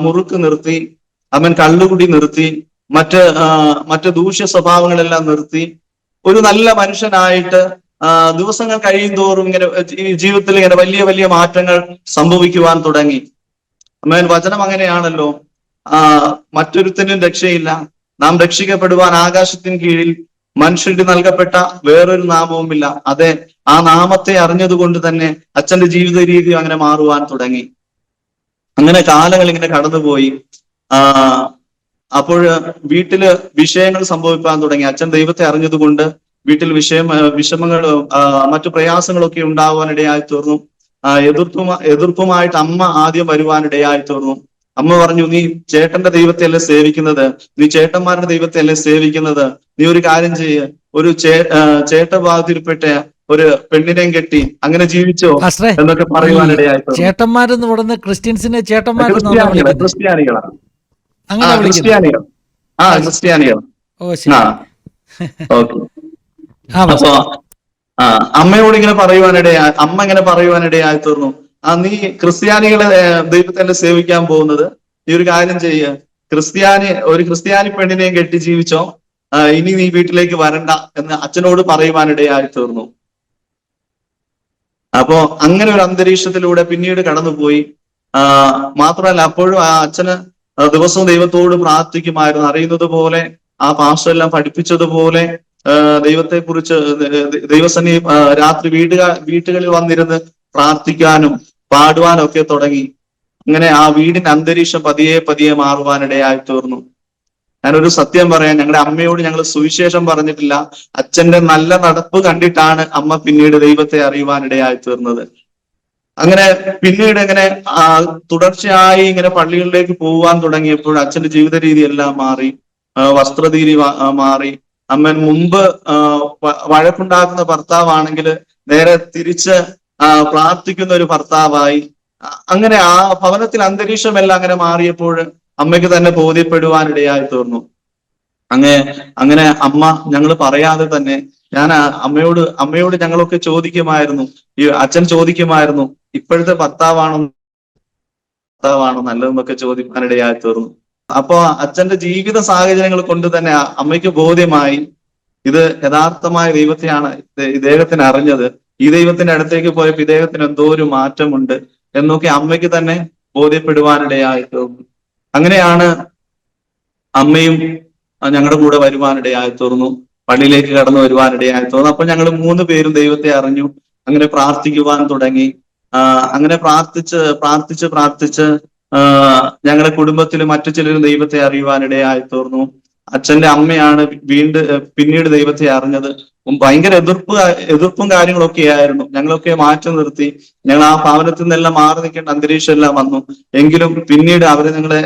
മുറുക്ക് നിർത്തി, അവൻ കള്ളുകുടി നിർത്തി, മറ്റ് ദൂഷ്യ സ്വഭാവങ്ങളെല്ലാം നിർത്തി. ഒരു നല്ല മനുഷ്യനായിട്ട് ദിവസങ്ങൾ കഴിയും തോറും ഇങ്ങനെ ജീവിതത്തിൽ ഇങ്ങനെ വലിയ വലിയ മാറ്റങ്ങൾ സംഭവിക്കുവാൻ തുടങ്ങി. വചനം അങ്ങനെയാണല്ലോ, മറ്റൊരുത്തനും രക്ഷയില്ല, നാം രക്ഷിക്കപ്പെടുവാൻ ആകാശത്തിന് കീഴിൽ മനുഷ്യർക്ക് നൽകപ്പെട്ട വേറൊരു നാമവുമില്ല. അതെ, ആ നാമത്തെ അറിഞ്ഞതുകൊണ്ട് തന്നെ അച്ഛന്റെ ജീവിത രീതി അങ്ങനെ മാറുവാൻ തുടങ്ങി. അങ്ങനെ കാലങ്ങൾ ഇങ്ങനെ കടന്നുപോയി. അപ്പോൾ വീട്ടില് വിഷയങ്ങൾ സംഭവിക്കാൻ തുടങ്ങി. അച്ഛൻ ദൈവത്തെ അറിഞ്ഞതുകൊണ്ട് വീട്ടിൽ വിഷമങ്ങൾ, മറ്റു പ്രയാസങ്ങളൊക്കെ ഉണ്ടാവാനിടയായി തീർന്നു. എതിർപ്പുമായിട്ട് അമ്മ ആദ്യം വരുവാനിടയായി തീർന്നു. അമ്മ പറഞ്ഞു, നീ ചേട്ടന്റെ ദൈവത്തെ അല്ലേ സേവിക്കുന്നത്, നീ ചേട്ടന്മാരുടെ ദൈവത്തെ അല്ലേ സേവിക്കുന്നത്, നീ ഒരു കാര്യം ചെയ്യ്, ഒരു ചേട്ടഭാഗത്തിൽപ്പെട്ട ഒരു പെണ്ണിനെയും കെട്ടി അങ്ങനെ ജീവിച്ചോ പാസ്റ്ററെ, എന്നൊക്കെ ഈ പറയുവാനിടയായി തീർന്നു. ചേട്ടന്മാരെന്ന് പറയുന്ന ക്രിസ്ത്യൻസിനെ ചേട്ടന്മാരെന്നാണോ വിളിക്കുന്നത്? ക്രിസ്ത്യാനികളാണ്. അങ്ങനെ വിളിക്കുന്നത്? ക്രിസ്ത്യാനികൾ. ക്രിസ്ത്യാനികൾ. ഓ ശരി. ഓക്കെ. ആ അപ്പൊ അമ്മയോട് ഇങ്ങനെ അമ്മ ഇങ്ങനെ പറയുവാനിടയായി തീർന്നു. നീ ക്രിസ്ത്യാനികളെ ദൈവത്തെ സേവിക്കാൻ പോകുന്നത്, നീ ഒരു കാര്യം ചെയ്യ്, ഒരു ക്രിസ്ത്യാനി പെണ്ണിനെയും കെട്ടി ജീവിച്ചോ, ഇനി നീ വീട്ടിലേക്ക് വരണ്ട എന്ന് അച്ഛനോട് പറയുവാനിടയായി തീർന്നു. അപ്പോ അങ്ങനെ ഒരു അന്തരീക്ഷത്തിലൂടെ പിന്നീട് കടന്നുപോയി. മാത്രമല്ല, അപ്പോഴും ആ അച്ഛന് ദിവസവും ദൈവത്തോട് പ്രാർത്ഥിക്കുമായിരുന്നു. അറിയുന്നത് പോലെ ആ പാസ്റ്റർ എല്ലാം പഠിപ്പിച്ചതുപോലെ ദൈവത്തെ കുറിച്ച് ദൈവസന്നി രാത്രി വീട്ടുകളിൽ വന്നിരുന്ന് പ്രാർത്ഥിക്കാനും പാടുവാനും ഒക്കെ തുടങ്ങി. അങ്ങനെ ആ വീടിന്റെ അന്തരീക്ഷം പതിയെ പതിയെ മാറുവാനിടയായി തീർന്നു. ഞാനൊരു സത്യം പറയാം, ഞങ്ങളുടെ അമ്മയോട് ഞങ്ങൾ സുവിശേഷം പറഞ്ഞിട്ടില്ല. അച്ഛന്റെ നല്ല നടപ്പ് കണ്ടിട്ടാണ് അമ്മ പിന്നീട് ദൈവത്തെ അറിയുവാനിടയായി തീർന്നത്. അങ്ങനെ പിന്നീട് ഇങ്ങനെ തുടർച്ചയായി ഇങ്ങനെ പള്ളികളിലേക്ക് പോവാൻ തുടങ്ങിയപ്പോൾ അച്ഛന്റെ ജീവിത രീതി എല്ലാം മാറി, വസ്ത്രരീതി മാറി. അമ്മൻ മുമ്പ് വഴക്കുണ്ടാക്കുന്ന ഭർത്താവാണെങ്കിൽ നേരെ തിരിച്ച് പ്രാർത്ഥിക്കുന്ന ഒരു ഭർത്താവായി. അങ്ങനെ ആ ഭവനത്തിൽ അന്തരീക്ഷമെല്ലാം അങ്ങനെ മാറിയപ്പോൾ അമ്മയ്ക്ക് തന്നെ ബോധ്യപ്പെടുവാനിടയായി തീർന്നു. അങ്ങനെ അമ്മ ഞങ്ങൾ പറയാതെ തന്നെ, ഞാൻ അമ്മയോട് ഞങ്ങളൊക്കെ ചോദിക്കുമായിരുന്നു, ഈ അച്ഛൻ ചോദിക്കുമായിരുന്നു, ഇപ്പോഴത്തെ ഭർത്താവാണോ നല്ലതെന്നൊക്കെ ചോദിക്കാനിടയായി തീർന്നു. അപ്പൊ അച്ഛന്റെ ജീവിത സാഹചര്യങ്ങൾ കൊണ്ട് തന്നെ അമ്മയ്ക്ക് ബോധ്യമായി, ഇത് യഥാർത്ഥമായ ദൈവത്തെയാണ് ഇദ്ദേഹത്തിന് അറിഞ്ഞത്, ഈ ദൈവത്തിന്റെ അടുത്തേക്ക് പോയപ്പോ ഇദ്ദേഹത്തിന് എന്തോ ഒരു മാറ്റമുണ്ട് എന്നൊക്കെ അമ്മയ്ക്ക് തന്നെ ബോധ്യപ്പെടുവാനിടയായി തീർന്നു. അങ്ങനെയാണ് അമ്മയും ഞങ്ങളുടെ കൂടെ വരുവാനിടയായി തീർന്നു, പള്ളിയിലേക്ക് കടന്നു വരുവാനിടയായി തീർന്നു. അപ്പൊ ഞങ്ങൾ 3 പേരും ദൈവത്തെ അറിഞ്ഞു, അങ്ങനെ പ്രാർത്ഥിക്കുവാൻ തുടങ്ങി. അങ്ങനെ പ്രാർത്ഥിച്ച് ഞങ്ങളുടെ കുടുംബത്തിൽ മറ്റു ചിലരും ദൈവത്തെ അറിയുവാനിടയായി തീർന്നു. അച്ഛന്റെ അമ്മയാണ് പിന്നീട് ദൈവത്തെ അറിഞ്ഞത്. ഭയങ്കര എതിർപ്പും കാര്യങ്ങളൊക്കെ ആയിരുന്നു. ഞങ്ങളൊക്കെ മാറ്റി നിർത്തി, ഞങ്ങൾ ആ ഭവനത്തിൽ നിന്നെല്ലാം മാറി നിൽക്കേണ്ട അന്തരീക്ഷം എല്ലാം വന്നു. എങ്കിലും പിന്നീട് അവരെ ഞങ്ങളെ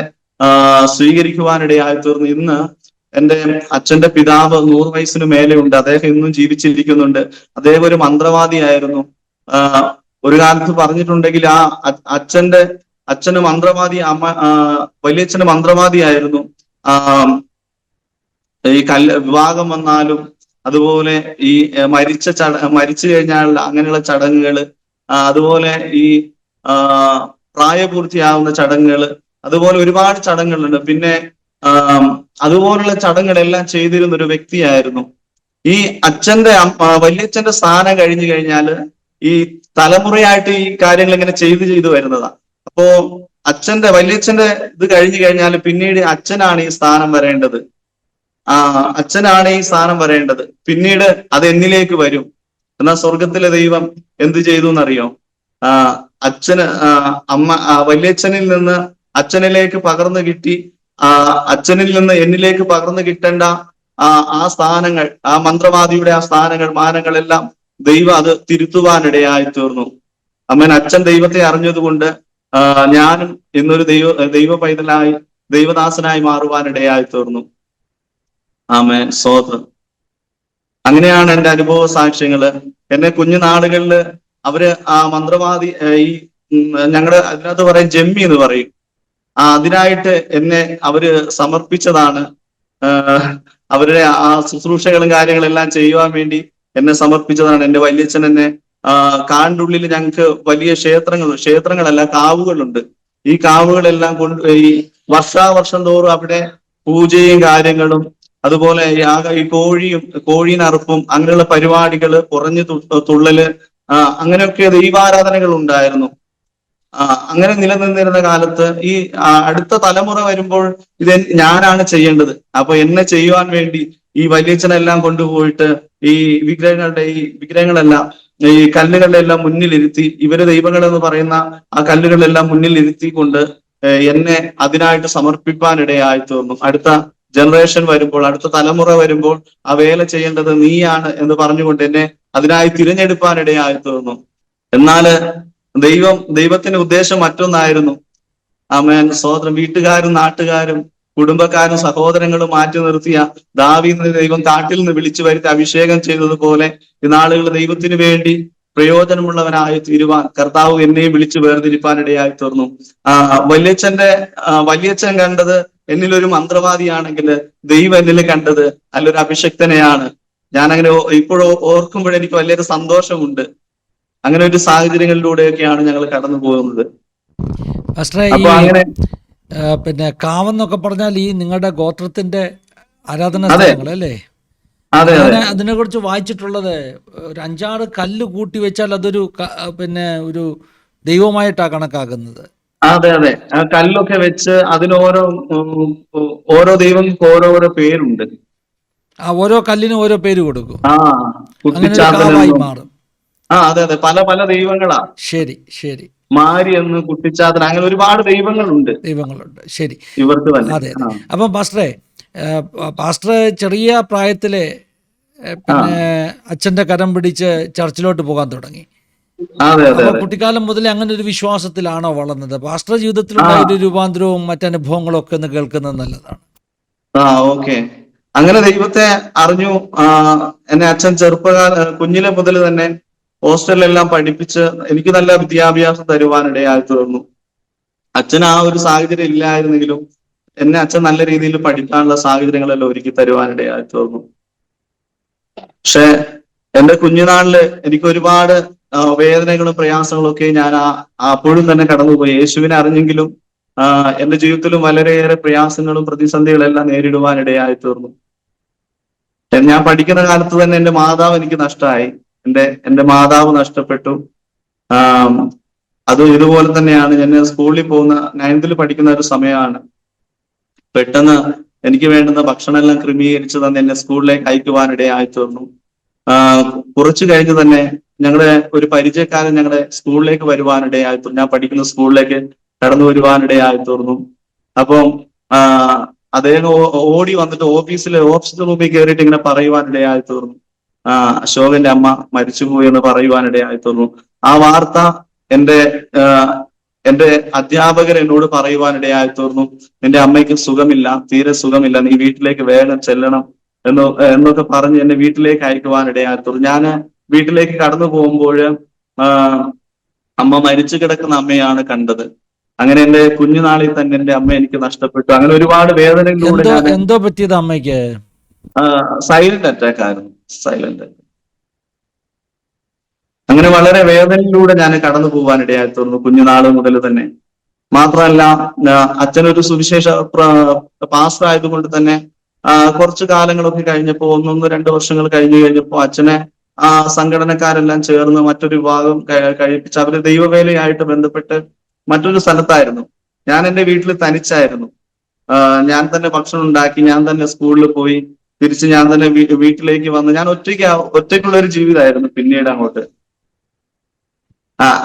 സ്വീകരിക്കുവാനിടയായി തീർന്നു. ഇന്ന് എന്റെ അച്ഛന്റെ പിതാവ് 100 വയസ്സിന് മേലെ ഉണ്ട്. അദ്ദേഹം ഇന്നും ജീവിച്ചിരിക്കുന്നുണ്ട്. അദ്ദേഹം ഒരു മന്ത്രവാദിയായിരുന്നു. ഒരു കാലത്ത് പറഞ്ഞിട്ടുണ്ടെങ്കിൽ അച്ഛന് മന്ത്രവാദി, വലിയച്ഛന് മന്ത്രവാദിയായിരുന്നു. ഈ വിവാഹം വന്നാലും അതുപോലെ ഈ മരിച്ചു കഴിഞ്ഞാൽ അങ്ങനെയുള്ള ചടങ്ങുകൾ, അതുപോലെ ഈ പ്രായപൂർത്തിയാവുന്ന ചടങ്ങുകൾ, അതുപോലെ ഒരുപാട് ചടങ്ങുകളുണ്ട്. പിന്നെ അതുപോലുള്ള ചടങ്ങുകളെല്ലാം ചെയ്തിരുന്ന ഒരു വ്യക്തിയായിരുന്നു. ഈ വലിയച്ഛന്റെ സ്ഥാനം കഴിഞ്ഞു കഴിഞ്ഞാൽ ഈ തലമുറയായിട്ട് ഈ കാര്യങ്ങൾ ഇങ്ങനെ ചെയ്തു വരുന്നതാ. അപ്പോ വലിയച്ഛന്റെ ഇത് കഴിഞ്ഞു കഴിഞ്ഞാൽ പിന്നീട് അച്ഛനാണ് ഈ സ്ഥാനം വരേണ്ടത്. അച്ഛനാണ് ഈ സ്ഥാനം വരേണ്ടത്. പിന്നീട് അത് എന്നിലേക്ക് വരും. എന്നാൽ സ്വർഗത്തിലെ ദൈവം എന്ത് ചെയ്തു എന്നറിയോ? വലിയച്ഛനിൽ നിന്ന് അച്ഛനിലേക്ക് പകർന്നു കിട്ടി, അച്ഛനിൽ നിന്ന് എന്നിലേക്ക് പകർന്നു കിട്ടേണ്ട ആ സ്ഥാനങ്ങൾ, ആ മന്ത്രവാദിയുടെ ആ സ്ഥാനങ്ങൾ, മാനങ്ങളെല്ലാം ദൈവം അത് തിരുത്തുവാനിടയായി തീർന്നു. അച്ഛൻ ദൈവത്തെ അറിഞ്ഞതുകൊണ്ട് ഞാനും ഇന്നൊരു ദൈവ പൈതലായി, ദൈവദാസനായി മാറുവാനിടയായി തീർന്നു. ആമേൻ, സ്തോത്രം. അങ്ങനെയാണ് എൻ്റെ അനുഭവ സാക്ഷ്യങ്ങള്. എന്നെ കുഞ്ഞുനാളുകളില് അവര് ആ മന്ത്രവാദി, ഈ ഞങ്ങളുടെ അതിനകത്ത് പറയും ജമ്മി എന്ന് പറയും, അതിനായിട്ട് എന്നെ അവര് സമർപ്പിച്ചതാണ്. അവരുടെ ആ ശുശ്രൂഷകളും കാര്യങ്ങളെല്ലാം ചെയ്യുവാൻ വേണ്ടി എന്നെ സമർപ്പിച്ചതാണ്. എൻ്റെ വലിയച്ഛൻ എന്നെ കാടിനുള്ളിൽ ഞങ്ങൾക്ക് വലിയ ക്ഷേത്രങ്ങളല്ല, കാവുകളുണ്ട്. ഈ കാവുകളെല്ലാം ഈ വർഷാവർഷം തോറും അവിടെ പൂജയും കാര്യങ്ങളും, അതുപോലെ ഈ കോഴീനറുപ്പും അങ്ങനെയുള്ള പരിപാടികള്, തുള്ളല്, അങ്ങനെയൊക്കെ ദൈവാരാധനകൾ ഉണ്ടായിരുന്നു. അങ്ങനെ നിലനിന്നിരുന്ന കാലത്ത് ഈ അടുത്ത തലമുറ വരുമ്പോൾ ഇത് ഞാനാണ് ചെയ്യേണ്ടത്. അപ്പൊ എന്നെ ചെയ്യുവാൻ വേണ്ടി ഈ വലിയച്ഛനെല്ലാം കൊണ്ടുപോയിട്ട് ഈ വിഗ്രഹങ്ങളെല്ലാം ഈ കല്ലുകളുടെ എല്ലാം മുന്നിലിരുത്തി, ഇവര് ദൈവങ്ങളെന്ന് പറയുന്ന ആ കല്ലുകളെല്ലാം മുന്നിലിരുത്തിക്കൊണ്ട് എന്നെ അതിനായിട്ട് സമർപ്പിക്കാനിടയായി തീർന്നു. അടുത്ത ജനറേഷൻ വരുമ്പോൾ, അടുത്ത തലമുറ വരുമ്പോൾ ആ വേല ചെയ്യേണ്ടത് നീയാണ് എന്ന് പറഞ്ഞുകൊണ്ട് എന്നെ അതിനായി തിരഞ്ഞെടുക്കാനിടയായി തീർന്നു. എന്നാല് ദൈവത്തിന്റെ ഉദ്ദേശം മറ്റൊന്നായിരുന്നു. ആമേൻ, സ്വതന്ത്രം. വീട്ടുകാരും നാട്ടുകാരും കുടുംബക്കാരും സഹോദരങ്ങളും മാറ്റി നിർത്തിയ ദാവീദിനെ ദൈവം കാട്ടിൽ നിന്ന് വിളിച്ചു വരുത്തി അഭിഷേകം ചെയ്തതുപോലെ ഈ നാളുകൾ ദൈവത്തിന് വേണ്ടി പ്രയോജനമുള്ളവനായി തീരുവാൻ കർത്താവ് എന്നെയും വിളിച്ചു വേർതിരിപ്പാനിടയായി തീർന്നു. വലിയച്ഛൻ കണ്ടത് എന്നിലൊരു മന്ത്രവാദിയാണെങ്കിൽ ദൈവം എന്നിൽ കണ്ടത് അല്ലൊരു അഭിഷക്തനെയാണ്. ഞാൻ അങ്ങനെ ഇപ്പോഴോ ഓർക്കുമ്പോഴെനിക്ക് വലിയൊരു സന്തോഷമുണ്ട്. അങ്ങനെ ഒരു സാഹചര്യങ്ങളിലൂടെയൊക്കെയാണ് ഞങ്ങൾ കടന്നു പോകുന്നത്. അപ്പൊ അങ്ങനെ പിന്നെ കാവെന്നൊക്കെ പറഞ്ഞാൽ ഈ നിങ്ങളുടെ ഗോത്രത്തിന്റെ ആരാധനാ സ്ഥലങ്ങൾ അല്ലേ? അതിനെ കുറിച്ച് വായിച്ചിട്ടുള്ളത് ഒരു 5-6 കല്ല് കൂട്ടി വെച്ചാൽ അതൊരു പിന്നെ ഒരു ദൈവമായിട്ടാണ് കണക്കാക്കുന്നത്. അതെ. ആ കല്ലൊക്കെ വെച്ച് അതിന് ഓരോ ദൈവങ്ങൾക്ക് ഓരോരോ പേരുണ്ട്. ഓരോ കല്ലിനും ഓരോ പേര് കൊടുക്കും. മാറും. അതെ. പല പല ദൈവങ്ങളാ. ശരി. മാരി എന്ന്, കുട്ടിച്ചാത്തൻ, അങ്ങനെ ഒരുപാട് ദൈവങ്ങളുണ്ട്. ശരി, ഇവർക്ക് തന്നെ. അതെ. അപ്പം പാസ്റ്റർ ചെറിയ പ്രായത്തിലെ പിന്നെ അച്ഛന്റെ കരം പിടിച്ച് ചർച്ചിലോട്ട് പോകാൻ തുടങ്ങി. കുട്ടിക്കാലം മുതലേ അങ്ങനെ ഒരു വിശ്വാസത്തിലാണോ വളർന്നത്? പാസ്റ്റർ ജീവിതത്തിലുണ്ടായ ഒരു രൂപാന്തരവും മറ്റനുഭവങ്ങളും ഒക്കെ ഒന്ന് കേൾക്കുന്നത് നല്ലതാണ്. ഓക്കെ. അങ്ങനെ ദൈവത്തെ അറിഞ്ഞു. എന്നെ അച്ഛൻ കുഞ്ഞിലെ മുതൽ തന്നെ ഹോസ്റ്റലിലെല്ലാം പഠിപ്പിച്ച് എനിക്ക് നല്ല വിദ്യാഭ്യാസം തരുവാനിടയായി തീർന്നു. അച്ഛൻ ആ ഒരു സാഹചര്യം ഇല്ലായിരുന്നെങ്കിലും എന്നെ അച്ഛൻ നല്ല രീതിയിൽ പഠിക്കാനുള്ള സാഹചര്യങ്ങളെല്ലാം ഒരുക്കി തരുവാനിടയായി തീർന്നു. പക്ഷെ എന്റെ കുഞ്ഞുനാളില് എനിക്ക് ഒരുപാട് വേദനകളും പ്രയാസങ്ങളും ഒക്കെ ഞാൻ അപ്പോഴും തന്നെ കടന്നുപോയി. യേശുവിനെ അറിഞ്ഞെങ്കിലും എന്റെ ജീവിതത്തിലും വളരെയേറെ പ്രയാസങ്ങളും പ്രതിസന്ധികളും എല്ലാം നേരിടുവാനിടയായി തീർന്നു. ഞാൻ പഠിക്കുന്ന കാലത്ത് തന്നെ എന്റെ മാതാവ് എനിക്ക് നഷ്ടമായി. എന്റെ മാതാവ് നഷ്ടപ്പെട്ടു. അതും ഇതുപോലെ തന്നെയാണ്. ഞാൻ സ്കൂളിൽ പോകുന്ന 9th പഠിക്കുന്ന ഒരു സമയമാണ്. പെട്ടെന്ന് എനിക്ക് വേണ്ടുന്ന ഭക്ഷണം എല്ലാം ക്രമീകരിച്ച് തന്നെ എന്നെ സ്കൂളിലേക്ക് അയക്കുവാനിടയായി തീർന്നു. കുറച്ചു കഴിഞ്ഞ് തന്നെ ഞങ്ങളുടെ ഒരു പരിചയക്കാരൻ ഞങ്ങളുടെ സ്കൂളിലേക്ക് വരുവാനിടയായി തീർന്നു. ഞാൻ പഠിക്കുന്ന സ്കൂളിലേക്ക് കടന്നു വരുവാനിടയായി തീർന്നു. അപ്പം അദ്ദേഹം ഓടി വന്നിട്ട് ഓഫീസ് റൂമിൽ കയറിയിട്ട് ഇങ്ങനെ പറയുവാനിടയായി തീർന്നു, അശോകന്റെ അമ്മ മരിച്ചുപോയി എന്ന് പറയുവാനിടയായി തീർന്നു. ആ വാർത്ത എന്റെ അധ്യാപകർ എന്നോട് പറയുവാനിടയായി തീർന്നു, നിന്റെ അമ്മയ്ക്ക് സുഖമില്ല, തീരെ സുഖമില്ല, നീ വീട്ടിലേക്ക് വേഗം ചെല്ലണം എന്നൊക്കെ പറഞ്ഞ് എന്നെ വീട്ടിലേക്ക് അയക്കുവാനിടയായി തീർന്നു. ഞാൻ വീട്ടിലേക്ക് കടന്നു പോകുമ്പോൾ അമ്മ മരിച്ചു കിടക്കുന്ന അമ്മയാണ് കണ്ടത്. അങ്ങനെ എന്റെ കുഞ്ഞുനാളിൽ തന്നെ എന്റെ അമ്മ എനിക്ക് നഷ്ടപ്പെട്ടു. അങ്ങനെ ഒരുപാട് വേദനകളിലൂടെ എന്തോ പറ്റിയത് അമ്മയ്ക്ക്? സൈലന്റ് അറ്റാക്ക് ആയിരുന്നു. സൈലന്റ്. അങ്ങനെ വളരെ വേദനയിലൂടെ ഞാൻ കടന്നു പോകാനിടയായി തീർന്നു കുഞ്ഞുനാള് മുതൽ തന്നെ. മാത്രമല്ല, അച്ഛനൊരു സുവിശേഷ പാസ്റ്റർ ആയതുകൊണ്ട് തന്നെ കുറച്ചു കാലങ്ങളൊക്കെ കഴിഞ്ഞപ്പോ 1-2 വർഷങ്ങൾ കഴിഞ്ഞപ്പോ അച്ഛനെ സംഘടനക്കാരെല്ലാം ചേർന്ന് മറ്റൊരു വിഭാഗം കഴിപ്പിച്ച് അവര് ദൈവവേലയായിട്ട് ബന്ധപ്പെട്ട് മറ്റൊരു സ്ഥലത്തായിരുന്നു. ഞാൻ എന്റെ വീട്ടിൽ തനിച്ചായിരുന്നു. ഞാൻ തന്നെ ഭക്ഷണം ഉണ്ടാക്കി, ഞാൻ തന്നെ സ്കൂളിൽ പോയി, തിരിച്ച് ഞാൻ തന്നെ വീട്ടിലേക്ക് വന്ന് ഞാൻ ഒറ്റയ്ക്കുള്ള ഒരു ജീവിതമായിരുന്നു പിന്നീട് അങ്ങോട്ട്.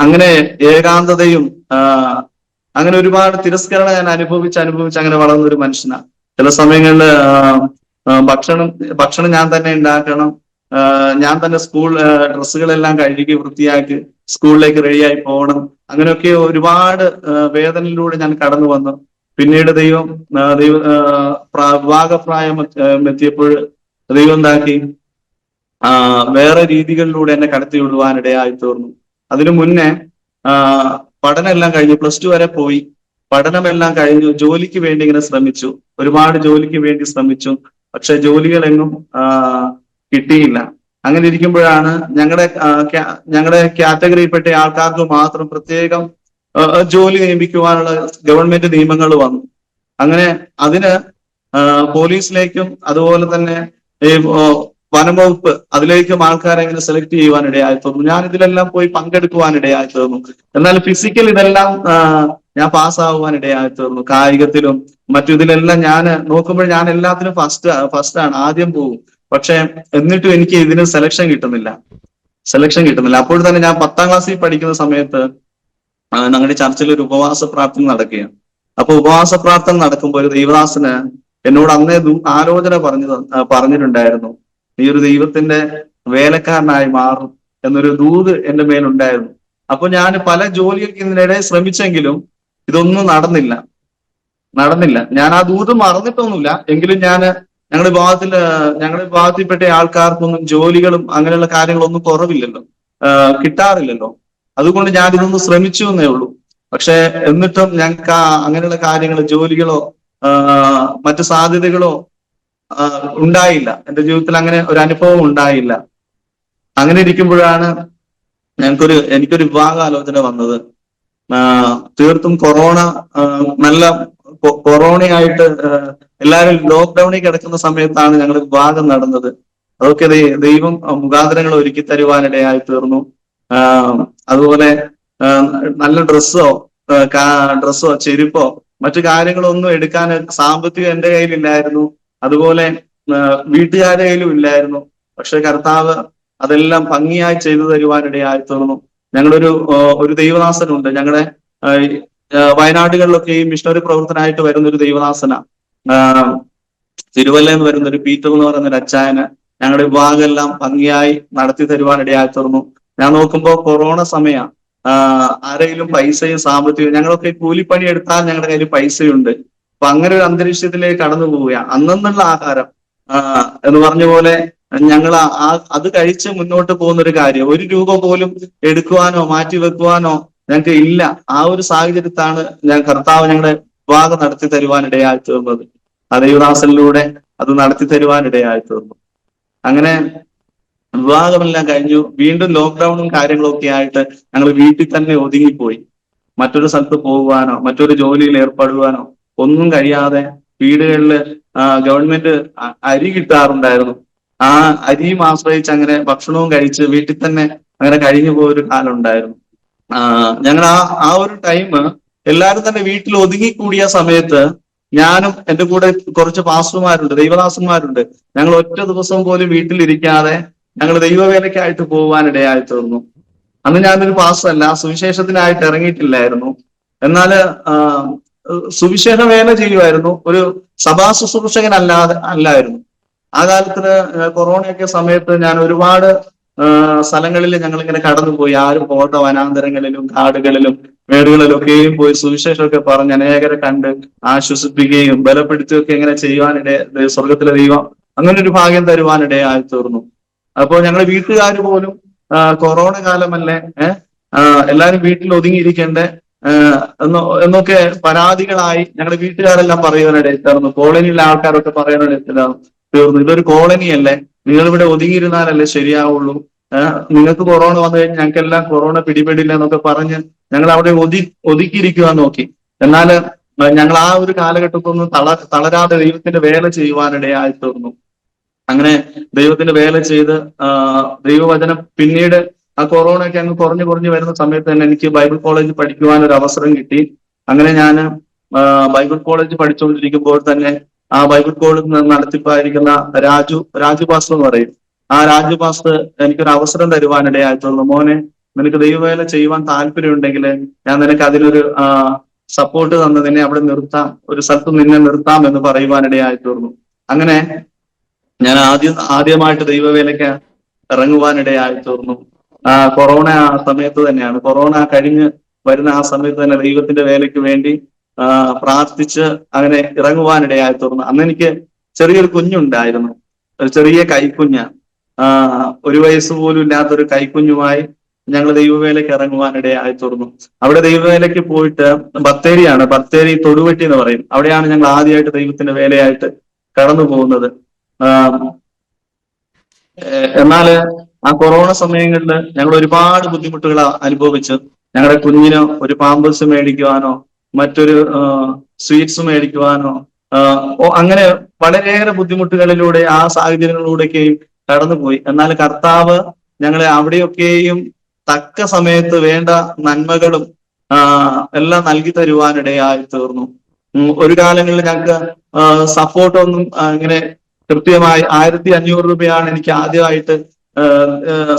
അങ്ങനെ ഏകാന്തതയും അങ്ങനെ ഒരുപാട് തിരസ്കരണം ഞാൻ അനുഭവിച്ച് അങ്ങനെ വളർന്ന ഒരു മനുഷ്യനാണ്. ചില സമയങ്ങളിൽ ഭക്ഷണം ഞാൻ തന്നെ ഉണ്ടാക്കണം, ഞാൻ തന്നെ സ്കൂൾ ഡ്രസ്സുകളെല്ലാം കഴുകി വൃത്തിയാക്കി സ്കൂളിലേക്ക് റെഡിയായി പോകണം. അങ്ങനെയൊക്കെ ഒരുപാട് വേദനയിലൂടെ ഞാൻ കടന്നു വന്നു. പിന്നീട് വിവാഹപ്രായം എത്തിയപ്പോൾ ദൈവം എന്താക്കി, വേറെ രീതികളിലൂടെ എന്നെ കടത്തി വിടുവാനിടയായി തീർന്നു. അതിനു മുന്നേ പഠനം എല്ലാം കഴിഞ്ഞു, +2 വരെ പോയി. പഠനമെല്ലാം കഴിഞ്ഞു, ജോലിക്ക് വേണ്ടി ഇങ്ങനെ ശ്രമിച്ചു, ഒരുപാട് ജോലിക്ക് വേണ്ടി ശ്രമിച്ചു. പക്ഷെ ജോലികളെങ്ങും കിട്ടിയില്ല. അങ്ങനെ ഇരിക്കുമ്പോഴാണ് ഞങ്ങളുടെ കാറ്റഗറിയിൽപ്പെട്ട ആൾക്കാർക്ക് മാത്രം പ്രത്യേകം ജോലി നിയമിക്കുവാനുള്ള ഗവൺമെന്റ് നിയമങ്ങൾ വന്നു. അങ്ങനെ അതിന് പോലീസിലേക്കും അതുപോലെ തന്നെ വനംവകുപ്പ് അതിലേക്കും ആൾക്കാരെ ഇങ്ങനെ സെലക്ട് ചെയ്യുവാനിടയായി തീർന്നു. ഞാൻ ഇതിലെല്ലാം പോയി പങ്കെടുക്കുവാനിടയായി തീർന്നു. എന്നാൽ ഫിസിക്കൽ ഇതെല്ലാം ഞാൻ പാസ്സാകുവാനിടയായി തീർന്നു. കായികത്തിലും ഇതിലെല്ലാം ഞാൻ നോക്കുമ്പോൾ ഞാൻ എല്ലാത്തിലും ഫസ്റ്റ് ആണ്, ആദ്യം പോകും. പക്ഷെ എന്നിട്ടും എനിക്ക് ഇതിന് സെലക്ഷൻ കിട്ടുന്നില്ല. അപ്പോൾ തന്നെ ഞാൻ 10ാം ക്ലാസ്സിൽ പഠിക്കുന്ന സമയത്ത് ഞങ്ങളുടെ ചർച്ചിൽ ഒരു ഉപവാസ പ്രാർത്ഥന നടക്കുകയാണ്. അപ്പൊ ഉപവാസ പ്രാർത്ഥന നടക്കുമ്പോൾ ഒരു ദൈവദാസന് എന്നോട് അന്നേ ആലോചന പറഞ്ഞിട്ടുണ്ടായിരുന്നു, നീ ഒരു ദൈവത്തിന്റെ വേലക്കാരനായി മാറും എന്നൊരു ദൂത് എന്റെ മേലുണ്ടായിരുന്നു. അപ്പൊ ഞാൻ പല ജോലികൾക്ക് ഇതിനിടെ ശ്രമിച്ചെങ്കിലും ഇതൊന്നും നടന്നില്ല. ഞാൻ ആ ദൂത് മറന്നിട്ടൊന്നുമില്ല. എങ്കിലും ഞങ്ങളുടെ വിഭാഗത്തിൽപ്പെട്ട ആൾക്കാർക്കൊന്നും ജോലികളും അങ്ങനെയുള്ള കാര്യങ്ങളൊന്നും കുറവില്ലല്ലോ, കിട്ടാറില്ലല്ലോ. അതുകൊണ്ട് ഞാൻ ഇതൊന്ന് ശ്രമിച്ചു എന്നേ ഉള്ളൂ. പക്ഷെ എന്നിട്ടും ഞങ്ങൾക്ക് അങ്ങനെയുള്ള കാര്യങ്ങൾ, ജോലികളോ മറ്റു സാധ്യതകളോ ഉണ്ടായില്ല. എന്റെ ജീവിതത്തിൽ അങ്ങനെ ഒരു അനുഭവം ഉണ്ടായില്ല. അങ്ങനെ ഇരിക്കുമ്പോഴാണ് എനിക്കൊരു വിവാഹാലോചന വന്നത്. തീർത്തും കൊറോണയായിട്ട് എല്ലാവരും ലോക്ക്ഡൌണിൽ കിടക്കുന്ന സമയത്താണ് ഞങ്ങൾ വിവാഹം നടന്നത്. അതൊക്കെ ദൈവം മുഖാന്തരങ്ങൾ ഒരുക്കി തരുവാനിടയായി തീർന്നു. അതുപോലെ നല്ല ഡ്രസ്സോ ചെരുപ്പോ മറ്റു കാര്യങ്ങളോ ഒന്നും എടുക്കാൻ സാമ്പത്തികം എന്റെ കയ്യിലില്ലായിരുന്നു. അതുപോലെ വീട്ടുകാരുടെ കയ്യിലും ഇല്ലായിരുന്നു. പക്ഷെ കർത്താവ് അതെല്ലാം ഭംഗിയായി ചെയ്തു തരുവാനിടയായി തീർന്നു. ഒരു ദൈവദാസനുണ്ട് ഞങ്ങളുടെ വയനാടുകളിലൊക്കെ ഈ മിഷണറി പ്രവർത്തനമായിട്ട് വരുന്ന ഒരു ദൈവദാസന, തിരുവല്ല എന്ന് വരുന്ന ഒരു പീറ്റർ എന്ന് പറയുന്ന ഒരു അച്ചായന് ഞങ്ങളുടെ വിഭാഗം എല്ലാം ഭംഗിയായി നടത്തി തരുവാനിടയായി തീർന്നു. ഞാൻ നോക്കുമ്പോൾ കൊറോണ സമയം ആരെങ്കിലും പൈസയും സാമ്പത്തികവും, ഞങ്ങളൊക്കെ കൂലിപ്പണി എടുത്താൽ ഞങ്ങളുടെ കയ്യിൽ പൈസയുണ്ട്. അപ്പൊ അങ്ങനെ ഒരു അന്തരീക്ഷത്തിലേക്ക് കടന്നു പോവുകയാണ്. അന്നുള്ള ആഹാരം എന്ന് പറഞ്ഞ പോലെ ഞങ്ങൾ അത് കഴിച്ച് മുന്നോട്ട് പോകുന്ന ഒരു കാര്യം, 1 രൂപ പോലും എടുക്കുവാനോ മാറ്റി വെക്കുവാനോ ഞങ്ങൾക്ക് ഇല്ല. ആ ഒരു സാഹചര്യത്താണ് കർത്താവ് ഞങ്ങളുടെ വിവാഹം നടത്തി തരുവാനിടയായി തീർന്നത്. ആ ദൈവദാസനിലൂടെ അത് നടത്തി തരുവാനിടയായി തീർന്നു. അങ്ങനെ വിവാഹമെല്ലാം കഴിഞ്ഞു. വീണ്ടും ലോക്ക്ഡൌണും കാര്യങ്ങളൊക്കെ ആയിട്ട് ഞങ്ങൾ വീട്ടിൽ തന്നെ ഒതുങ്ങിപ്പോയി. മറ്റൊരു സ്ഥലത്ത് പോകുവാനോ മറ്റൊരു ജോലിയിൽ ഏർപ്പെടുവാനോ ഒന്നും കഴിയാതെ വീടുകളിൽ ഗവൺമെന്റ് അരി കിട്ടാറുണ്ടായിരുന്നു. ആ അരിയും ആശ്രയിച്ച് അങ്ങനെ ഭക്ഷണവും കഴിച്ച് വീട്ടിൽ തന്നെ അങ്ങനെ കഴിഞ്ഞു പോയൊരു കാലം ഉണ്ടായിരുന്നു. ഞങ്ങൾ ആ ഒരു ടൈം എല്ലാവരും തന്നെ വീട്ടിൽ ഒതുങ്ങിക്കൂടിയ സമയത്ത് ഞാനും എന്റെ കൂടെ കുറച്ച് പാസ്റ്റർമാരുണ്ട്, ദൈവദാസന്മാരുണ്ട്. ഞങ്ങൾ ഒറ്റ ദിവസം പോലും വീട്ടിലിരിക്കാതെ ഞങ്ങൾ ദൈവവേലയ്ക്കായിട്ട് പോകുവാനിടയായി തീർന്നു. അന്ന് ഞാനൊരു പാസ്റ്ററല്ല, സുവിശേഷത്തിനായിട്ട് ഇറങ്ങിയിട്ടില്ലായിരുന്നു. എന്നാല് സുവിശേഷ വേല ചെയ്യുമായിരുന്നു, ഒരു സഭാ അല്ലായിരുന്നു. ആ കാലത്തിന് കൊറോണയൊക്കെ സമയത്ത് ഞാൻ ഒരുപാട് സ്ഥലങ്ങളിൽ ഞങ്ങൾ ഇങ്ങനെ കടന്നുപോയി. ആരും പോകാത്ത വനാന്തരങ്ങളിലും കാടുകളിലും മേടുകളിലൊക്കെയും പോയി സുവിശേഷമൊക്കെ പറഞ്ഞ് അനേകരെ കണ്ട് ആശ്വസിപ്പിക്കുകയും ബലപ്പെടുത്തുകയൊക്കെ ഇങ്ങനെ സ്വർഗത്തിലെ ദൈവം അങ്ങനെ ഒരു ഭാഗ്യം തരുവാനിടയായി തീർന്നു. അപ്പോൾ ഞങ്ങളുടെ വീട്ടുകാർ പോലും കൊറോണ കാലമല്ലേ, എല്ലാരും വീട്ടിൽ ഒതുങ്ങിയിരിക്കേണ്ടേ എന്നൊക്കെ പരാതികളായി ഞങ്ങളുടെ വീട്ടുകാരെല്ലാം പറയുവാനിടയിൽ തീർന്നു. കോളനിയിലെ ആൾക്കാരൊക്കെ പറയാനിടയിൽ തീർന്നു. ഇതൊരു കോളനിയല്ലേ, നിങ്ങൾ ഇവിടെ ഒതുങ്ങിയിരുന്നാലല്ലേ ശരിയാവുള്ളൂ, നിങ്ങൾക്ക് കൊറോണ വന്നു കഴിഞ്ഞാൽ ഞങ്ങൾക്കെല്ലാം കൊറോണ പിടിപെടില്ല എന്നൊക്കെ പറഞ്ഞ് ഞങ്ങൾ അവിടെ ഒതുക്കിയിരിക്കുവാൻ നോക്കി. എന്നാൽ ഞങ്ങൾ ആ ഒരു കാലഘട്ടത്തൊന്നും തളരാതെ ദൈവത്തിന്റെ വേല ചെയ്യുവാനിടയായി തീർന്നു. അങ്ങനെ ദൈവത്തിന്റെ വേല ചെയ്ത് ദൈവവചനം പിന്നീട് ആ കൊറോണയൊക്കെ അങ്ങ് കുറഞ്ഞു വരുന്ന സമയത്ത് തന്നെ എനിക്ക് ബൈബിൾ കോളേജിൽ പഠിക്കുവാൻ ഒരു അവസരം കിട്ടി. അങ്ങനെ ഞാൻ ബൈബിൾ കോളേജ് പഠിച്ചുകൊണ്ടിരിക്കുമ്പോൾ തന്നെ ആ ബൈബിൾ കോളേജ് നടത്തിപ്പായിരിക്കുന്ന രാജു പാസ്റ്റർ എന്ന് പറയും, ആ രാജു പാസ്റ്റർ എനിക്കൊരു അവസരം തരുവാനിടയായി തീർന്നു. മോനെ, നിനക്ക് ദൈവവേല ചെയ്യുവാൻ താല്പര്യമുണ്ടെങ്കിൽ ഞാൻ നിനക്ക് അതിനൊരു സപ്പോർട്ട് തന്ന് നിന്നെ അവിടെ നിർത്താം, ഒരു സ്ഥലത്ത് നിന്നെ നിർത്താം എന്ന് പറയുവാനിടയായി തീർന്നു. അങ്ങനെ ഞാൻ ആദ്യമായിട്ട് ദൈവവേലയ്ക്ക് ഇറങ്ങുവാനിടയായി തീർന്നു. കൊറോണ ആ സമയത്ത് തന്നെയാണ്, കൊറോണ കഴിഞ്ഞ് വരുന്ന ആ സമയത്ത് തന്നെ ദൈവത്തിന്റെ വേലയ്ക്ക് വേണ്ടി പ്രാർത്ഥിച്ച് അങ്ങനെ ഇറങ്ങുവാനിടയായി തീർന്നു. അന്ന് എനിക്ക് ചെറിയൊരു കുഞ്ഞുണ്ടായിരുന്നു, ഒരു ചെറിയ കൈക്കുഞ്ഞ, 1 വയസ്സ് പോലും ഇല്ലാത്തൊരു കൈക്കുഞ്ഞുമായി ഞങ്ങൾ ദൈവവേലയ്ക്ക് ഇറങ്ങുവാനിടയായി തീർന്നു. അവിടെ ദൈവവേലയ്ക്ക് പോയിട്ട് ബത്തേരി തൊടുവെട്ടി എന്ന് പറയും, അവിടെയാണ് ഞങ്ങൾ ആദ്യമായിട്ട് ദൈവത്തിന്റെ വേലയായിട്ട് കടന്നു പോകുന്നത്. എന്നാല് ആ കൊറോണ സമയങ്ങളിൽ ഞങ്ങൾ ഒരുപാട് ബുദ്ധിമുട്ടുകൾ അനുഭവിച്ചു. ഞങ്ങളുടെ കുഞ്ഞിന് ഒരു പാമ്പേഴ്സ് മേടിക്കുവാനോ മറ്റൊരു സ്വീറ്റ്സ് മേടിക്കുവാനോ അങ്ങനെ വളരെയേറെ ബുദ്ധിമുട്ടുകളിലൂടെ ആ സാഹചര്യങ്ങളിലൂടെയൊക്കെയും കടന്നുപോയി. എന്നാൽ കർത്താവ് ഞങ്ങളെ അവിടെയൊക്കെയും തക്ക സമയത്ത് വേണ്ട നന്മകളും എല്ലാം നൽകി തരുവാനിടയായി തീർന്നു. ഒരു കാലങ്ങളിൽ ഞങ്ങൾക്ക് സപ്പോർട്ടൊന്നും ഇങ്ങനെ കൃത്യമായി 1500 രൂപയാണ് എനിക്ക് ആദ്യമായിട്ട്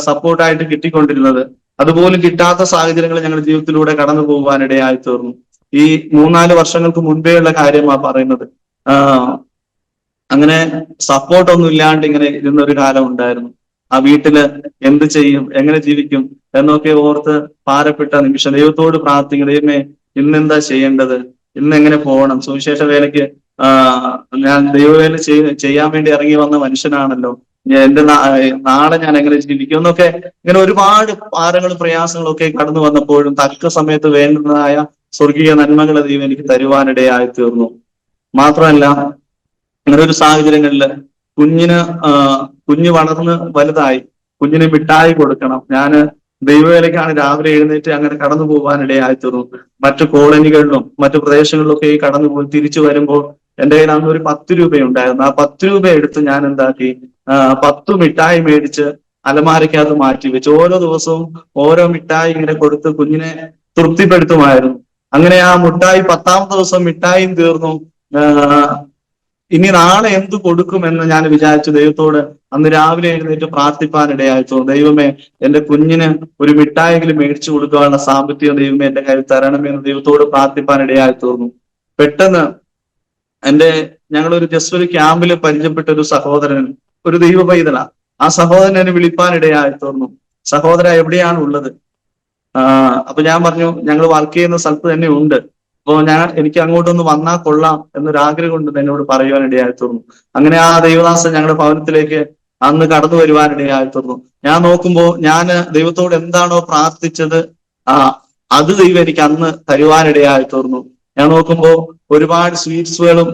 സപ്പോർട്ടായിട്ട് കിട്ടിക്കൊണ്ടിരുന്നത്. അതുപോലും കിട്ടാത്ത സാഹചര്യങ്ങൾ ഞങ്ങളുടെ ജീവിതത്തിലൂടെ കടന്നു പോകുവാനിടയായി തീർന്നു. ഈ 3-4 വർഷങ്ങൾക്ക് മുൻപേയുള്ള കാര്യമാണ് പറയുന്നത്. അങ്ങനെ സപ്പോർട്ടൊന്നും ഇല്ലാണ്ട് ഇങ്ങനെ ഇരുന്നൊരു കാലം ഉണ്ടായിരുന്നു. ആ വീട്ടില് എന്ത് ചെയ്യും, എങ്ങനെ ജീവിക്കും എന്നൊക്കെ ഓർത്ത് ഭാരപ്പെട്ട നിമിഷം ദൈവത്തോട് പ്രാർത്ഥിക്കും, ദൈവമേ ഇന്നെന്താ ചെയ്യേണ്ടത്, ഇന്ന് എങ്ങനെ പോകണം, സുവിശേഷ വേലയ്ക്ക് ഞാൻ ദൈവവേല ചെയ്യാൻ വേണ്ടി ഇറങ്ങി വന്ന മനുഷ്യനാണല്ലോ, എന്റെ നാളെ ഞാൻ എങ്ങനെ ജീവിക്കും എന്നൊക്കെ ഇങ്ങനെ ഒരുപാട് ഭാരങ്ങളും പ്രയാസങ്ങളും ഒക്കെ കടന്നു വന്നപ്പോഴും തക്ക സമയത്ത് വേണ്ടതായ സ്വർഗീയ നന്മകളെ ദൈവം എനിക്ക് തരുവാനിടയായി തീർന്നു. മാത്രമല്ല, അങ്ങനെ ഒരു സാഹചര്യങ്ങളില് കുഞ്ഞ് വളർന്ന് വലുതായി, കുഞ്ഞിന് മിഠായി കൊടുക്കണം. ഞാന് ദൈവവേലയ്ക്കാണ് രാവിലെ എഴുന്നേറ്റ് അങ്ങനെ കടന്നു പോകാനിടയായി തീർന്നു. മറ്റു കോളനികളിലും മറ്റു പ്രദേശങ്ങളിലൊക്കെ ഈ കടന്നു പോയി തിരിച്ചു വരുമ്പോൾ എന്റെ കയ്യിൽ അന്ന് ഒരു 10 രൂപയുണ്ടായിരുന്നു. ആ 10 രൂപ എടുത്ത് ഞാൻ എന്താക്കി, 10 മിഠായി മേടിച്ച് അലമാരയ്ക്കകത്ത് മാറ്റി വെച്ച് ഓരോ ദിവസവും ഓരോ മിഠായി ഇങ്ങനെ കൊടുത്ത് കുഞ്ഞിനെ തൃപ്തിപ്പെടുത്തുമായിരുന്നു. അങ്ങനെ ആ മിഠായി 10ാമത്തെ ദിവസം മിഠായും തീർന്നു. ഇനി നാളെ എന്ത് കൊടുക്കുമെന്ന് ഞാൻ വിചാരിച്ചു ദൈവത്തോട് അന്ന് രാവിലെ എഴുന്നേറ്റ് പ്രാർത്ഥിപ്പാനിടയായി തോന്നുന്നു. ദൈവമേ, എന്റെ കുഞ്ഞിന് ഒരു മിഠായെങ്കിലും മേടിച്ചു കൊടുക്കാനുള്ള സാമ്പത്തികം ദൈവമേ എന്റെ കയ്യിൽ തരണമെന്ന് ദൈവത്തോട് പ്രാർത്ഥിപ്പാനിടയായി തോന്നുന്നു. പെട്ടെന്ന് ഞങ്ങളൊരു ജസ്റ്റ് ഒരു ക്യാമ്പിൽ പരിചയപ്പെട്ട ഒരു സഹോദരൻ, ഒരു ദൈവ പൈതല, ആ സഹോദരൻ എന്നെ വിളിപ്പാനിടയായി തോന്നുന്നു. സഹോദര എവിടെയാണ് ഉള്ളത്? അപ്പൊ ഞാൻ പറഞ്ഞു, ഞങ്ങൾ വർക്ക് ചെയ്യുന്ന സ്ഥലത്ത് തന്നെ ഉണ്ട്, അപ്പോ എനിക്ക് അങ്ങോട്ടൊന്ന് വന്നാൽ കൊള്ളാം എന്നൊരു ആഗ്രഹം കൊണ്ട് എന്നോട് പറയുവാനിടയായി തീർന്നു. അങ്ങനെ ആ ദൈവദാസൻ ഞങ്ങളുടെ ഭവനത്തിലേക്ക് അന്ന് കടന്നു വരുവാനിടയായി തീർന്നു. ഞാൻ നോക്കുമ്പോ ഞാൻ ദൈവത്തോട് എന്താണോ പ്രാർത്ഥിച്ചത് അത് ദൈവം എനിക്ക് അന്ന് തരുവാനിടയായി തീർന്നു. ഞാൻ നോക്കുമ്പോ ഒരുപാട് സ്വീറ്റ്സുകളും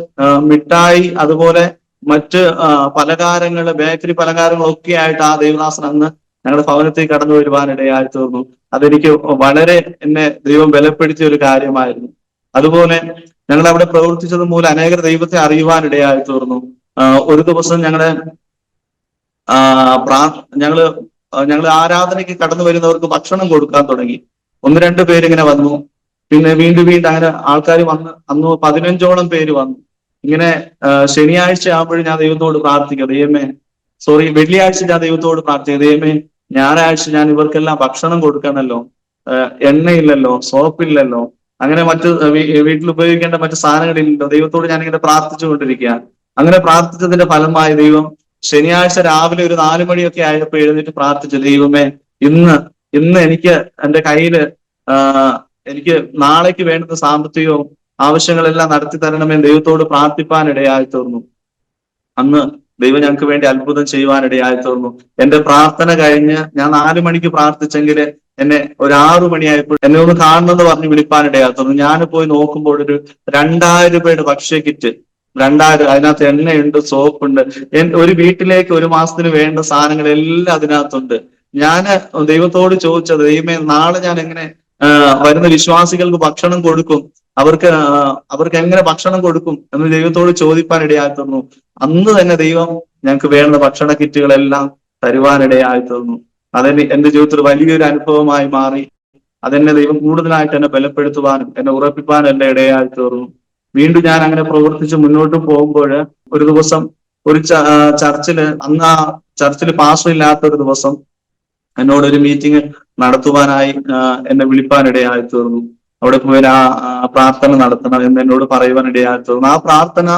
മിഠായി, അതുപോലെ മറ്റ് പലഹാരങ്ങള്, ബേക്കറി പലഹാരങ്ങളൊക്കെ ആയിട്ട് ആ ദൈവദാസൻ അന്ന് ഞങ്ങളുടെ ഭവനത്തിൽ കടന്നു വരുവാനിടയായി തീർന്നു. അതെനിക്ക് വളരെ എന്നെ ദൈവം ബലപ്പെടുത്തിയ ഒരു കാര്യമായിരുന്നു. അതുപോലെ ഞങ്ങൾ അവിടെ പ്രവർത്തിച്ചത് മൂലം അനേകർ ദൈവത്തെ അറിയുവാനിടയായി തീർന്നു. ഒരു ദിവസം ഞങ്ങള് ആരാധനയ്ക്ക് കടന്നു വരുന്നവർക്ക് ഭക്ഷണം കൊടുക്കാൻ തുടങ്ങി. 1-2 പേരിങ്ങനെ വന്നു. പിന്നെ വീണ്ടും അങ്ങനെ ആൾക്കാർ വന്ന് അന്ന് 15ഓളം പേര് വന്നു. ഇങ്ങനെ ശനിയാഴ്ച ആകുമ്പോഴും ഞാൻ ദൈവത്തോട് പ്രാർത്ഥിക്കുക, വെള്ളിയാഴ്ച ഞാൻ ദൈവത്തോട് പ്രാർത്ഥിക്കുക, ദൈവമേ ഞായറാഴ്ച ഞാൻ ഇവർക്കെല്ലാം ഭക്ഷണം കൊടുക്കണമല്ലോ, എണ്ണയില്ലല്ലോ, സോപ്പില്ലല്ലോ, അങ്ങനെ മറ്റ് വീട്ടിൽ ഉപയോഗിക്കേണ്ട മറ്റു സാധനങ്ങളില്ലല്ലോ. ദൈവത്തോട് ഞാനിങ്ങനെ പ്രാർത്ഥിച്ചുകൊണ്ടിരിക്കുക. അങ്ങനെ പ്രാർത്ഥിച്ചതിന്റെ ഫലമായി ദൈവം ശനിയാഴ്ച രാവിലെ ഒരു 4 മണിയൊക്കെ ആയപ്പോൾ എഴുന്നേറ്റ് പ്രാർത്ഥിച്ചു, ദൈവമേ ഇന്ന് എനിക്ക് എന്റെ കയ്യില് എനിക്ക് നാളേക്ക് വേണ്ടുന്ന സാമ്പത്തികവും ആവശ്യങ്ങളെല്ലാം നടത്തി തരണമെന്ന് ദൈവത്തോട് പ്രാർത്ഥിപ്പാനിടയായി തീർന്നു. അന്ന് ദൈവം ഞങ്ങൾക്ക് വേണ്ടി അത്ഭുതം ചെയ്യുവാനിടയായി തീർന്നു. എന്റെ പ്രാർത്ഥന കഴിഞ്ഞ് ഞാൻ 4 മണിക്ക് പ്രാർത്ഥിച്ചെങ്കിൽ എന്നെ ഒരു 6 മണിയായപ്പോൾ എന്നെ ഒന്ന് കാണണമെന്ന് പറഞ്ഞ് വിളിപ്പാനിടയായി തീർന്നു. ഞാൻ പോയി നോക്കുമ്പോൾ ഒരു 2000 രൂപയുടെ ഭക്ഷ്യ കിറ്റ്, 2000, അതിനകത്ത് എണ്ണയുണ്ട്, സോപ്പുണ്ട്, ഒരു വീട്ടിലേക്ക് ഒരു മാസത്തിന് വേണ്ട സാധനങ്ങളെല്ലാം അതിനകത്തുണ്ട്. ഞാൻ ദൈവത്തോട് ചോദിച്ചത്, ദൈവമേ നാളെ ഞാൻ എങ്ങനെ വരുന്ന വിശ്വാസികൾക്ക് ഭക്ഷണം കൊടുക്കും, അവർക്ക് എങ്ങനെ ഭക്ഷണം കൊടുക്കും എന്ന് ദൈവത്തോട് ചോദിപ്പാനിടയായി തീർന്നു. അന്ന് തന്നെ ദൈവം ഞങ്ങൾക്ക് വേണ്ട ഭക്ഷണ കിറ്റുകളെല്ലാം തരുവാനിടയായി തീർന്നു. അതെന്നെ എന്റെ ജീവിതത്തിൽ വലിയൊരു അനുഭവമായി മാറി. അതെന്നെ ദൈവം കൂടുതലായിട്ട് എന്നെ ബലപ്പെടുത്തുവാനും എന്നെ ഉറപ്പിക്കാനും എന്റെ ഇടയായി തീർന്നു. വീണ്ടും ഞാൻ അങ്ങനെ പ്രവർത്തിച്ച് മുന്നോട്ട് പോകുമ്പോൾ ഒരു ദിവസം ഒരു ചർച്ചില്, അന്ന് ആ ചർച്ചിൽ പാസ്റ്റർ ഇല്ലാത്ത ഒരു ദിവസം എന്നോടൊരു മീറ്റിംഗ് നടത്തുവാനായി എന്നെ വിളിപ്പാനിടയായി തീർന്നു. അവിടെ പോയി പ്രാർത്ഥന നടത്തണം എന്ന് എന്നോട് പറയുവാനിടയായി തീർന്നു. ആ പ്രാർത്ഥന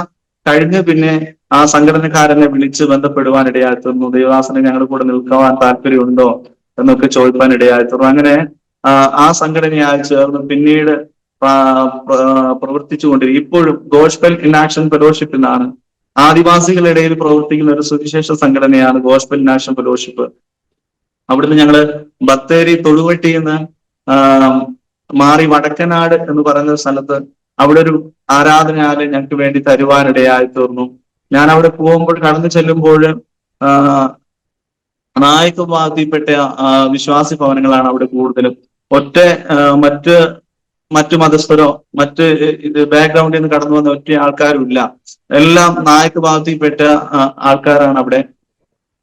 കഴിഞ്ഞ് പിന്നെ ആ സംഘടനക്കാരനെ വിളിച്ച് ബന്ധപ്പെടുവാനിടയായി തീർന്നു. ദൈവദാസനെ ഞങ്ങളുടെ കൂടെ നിൽക്കുവാൻ താല്പര്യമുണ്ടോ എന്നൊക്കെ ചോദിക്കാനിടയായി തീർന്നു. അങ്ങനെ ആ സംഘടനയായി ചേർന്ന് പിന്നീട് പ്രവർത്തിച്ചുകൊണ്ടിരിക്കും. ഇപ്പോഴും ഗോസ്പൽ ഇൻ ആക്ഷൻ ഫെലോഷിപ്പ് എന്നാണ്, ആദിവാസികളുടെ ഇടയിൽ പ്രവർത്തിക്കുന്ന ഒരു സുവിശേഷ സംഘടനയാണ് ഗോസ്പൽ ഇൻ ആക്ഷൻ ഫെലോഷിപ്പ്. അവിടുന്ന് ഞങ്ങള് ബത്തേരി തൊടുവെട്ടിയിൽ നിന്ന് മാറി വടക്കനാട് എന്ന് പറയുന്ന സ്ഥലത്ത് അവിടെ ഒരു ആരാധനാലയം ഞങ്ങൾക്ക് വേണ്ടി തരുവാനിടയായി തീർന്നു. ഞാൻ അവിടെ പോകുമ്പോൾ, കടന്നു ചെല്ലുമ്പോൾ നായക വിഭാഗത്തിൽപ്പെട്ട വിശ്വാസി ഭവനങ്ങളാണ് അവിടെ കൂടുതലും. മറ്റു മതസ്ഥരോ മറ്റ് ബാക്ക്ഗ്രൗണ്ടിൽ നിന്ന് കടന്നു വന്ന ഒറ്റ ആൾക്കാരും ഇല്ല. എല്ലാം നായക വിഭാഗത്തിൽപ്പെട്ട ആൾക്കാരാണ് അവിടെ.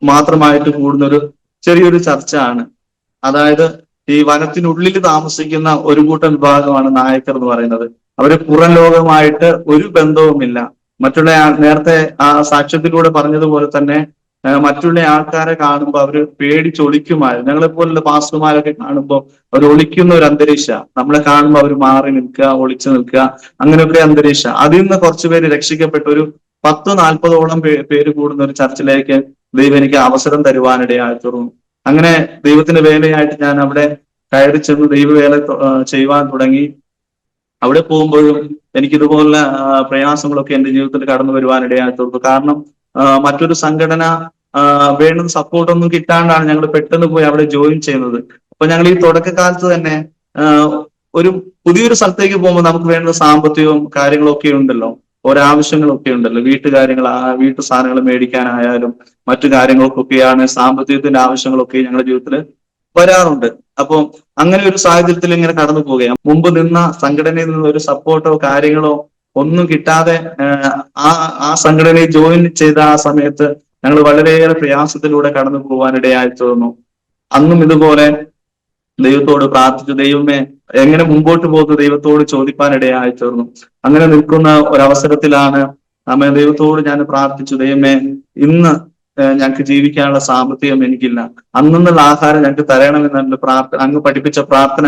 മാത്രമായിട്ട് കൂടുന്ന ഒരു ചെറിയൊരു ചർച്ച ആണ്. അതായത് ഈ വനത്തിനുള്ളിൽ താമസിക്കുന്ന ഒരു കൂട്ടം വിഭാഗമാണ് നായക്കർ എന്ന് പറയുന്നത്. അവര് പുറം ലോകമായിട്ട് ഒരു ബന്ധവുമില്ല. മറ്റുള്ള നേരത്തെ ആ സാക്ഷ്യത്തിലൂടെ പറഞ്ഞതുപോലെ തന്നെ മറ്റുള്ള ആൾക്കാരെ കാണുമ്പോൾ അവര് പേടിച്ചൊളിക്കുമായിരുന്നു. ഞങ്ങളെ പോലുള്ള പാസ്റ്റർമാരൊക്കെ കാണുമ്പോൾ അവർ ഒളിക്കുന്ന ഒരു അന്തരീക്ഷ, നമ്മളെ കാണുമ്പോൾ അവർ മാറി നിൽക്കുക, ഒളിച്ചു നിൽക്കുക, അങ്ങനെയൊക്കെ അന്തരീക്ഷ. അതിൽ നിന്ന് കുറച്ചുപേര് രക്ഷിക്കപ്പെട്ട ഒരു 10-40ഓളം പേര് കൂടുന്ന ഒരു ചർച്ചിലേക്ക് ദൈവം എനിക്ക് അവസരം തരുവാനിടയായി തീർന്നു. അങ്ങനെ ദൈവത്തിന്റെ വേലയായിട്ട് ഞാൻ അവിടെ കയറി ചെന്ന് ദൈവവേല ചെയ്യുവാൻ തുടങ്ങി. അവിടെ പോകുമ്പോഴും എനിക്കിതുപോലുള്ള പ്രയാസങ്ങളൊക്കെ എന്റെ ജീവിതത്തിൽ കടന്നു വരുവാനിടയായി തീർന്നു. കാരണം മറ്റൊരു സംഘടന വേണ്ടുന്ന സപ്പോർട്ടൊന്നും കിട്ടാണ്ടാണ് ഞങ്ങൾ പെട്ടെന്ന് പോയി അവിടെ ജോയിൻ ചെയ്യുന്നത്. അപ്പൊ ഞങ്ങൾ ഈ തുടക്കകാലത്ത് തന്നെ ഒരു പുതിയൊരു സ്ഥലത്തേക്ക് പോകുമ്പോൾ നമുക്ക് വേണ്ട സാമ്പത്തികവും കാര്യങ്ങളും ഒക്കെ ഉണ്ടല്ലോ, ഓരോ ആവശ്യങ്ങളൊക്കെ ഉണ്ടല്ലോ, വീട്ടുകാര്യങ്ങൾ, വീട്ടു സാധനങ്ങൾ മേടിക്കാനായാലും മറ്റു കാര്യങ്ങൾക്കൊക്കെയാണ് സാമ്പത്തികത്തിന്റെ ആവശ്യങ്ങളൊക്കെ ഞങ്ങളുടെ ജീവിതത്തിൽ വരാറുണ്ട്. അപ്പൊ അങ്ങനെ ഒരു സാഹചര്യത്തിൽ ഇങ്ങനെ കടന്നു പോവുകയാണ്. മുമ്പ് നിന്ന സംഘടനയിൽ നിന്ന് ഒരു സപ്പോർട്ടോ കാര്യങ്ങളോ ഒന്നും കിട്ടാതെ ആ സംഘടനയിൽ ജോയിൻ ചെയ്ത ആ സമയത്ത് ഞങ്ങൾ വളരെയേറെ പ്രയാസത്തിലൂടെ കടന്നു പോകാനിടയായി തീർന്നു. അന്നും ഇതുപോലെ ദൈവത്തോട് പ്രാർത്ഥിച്ചു, ദൈവമേ എങ്ങനെ മുമ്പോട്ട് പോകുന്നു ദൈവത്തോട് ചോദിപ്പാനിടയായി തീർന്നു. അങ്ങനെ നിൽക്കുന്ന ഒരവസരത്തിലാണ് ദൈവത്തോട് ഞാൻ പ്രാർത്ഥിച്ചു, ദൈവമേ ഇന്ന് ഞങ്ങൾക്ക് ജീവിക്കാനുള്ള സാമ്പത്തികം എനിക്കില്ല, അന്നുള്ള ആഹാരം ഞങ്ങൾക്ക് തരണമെന്നുള്ള അങ്ങ് പഠിപ്പിച്ച പ്രാർത്ഥന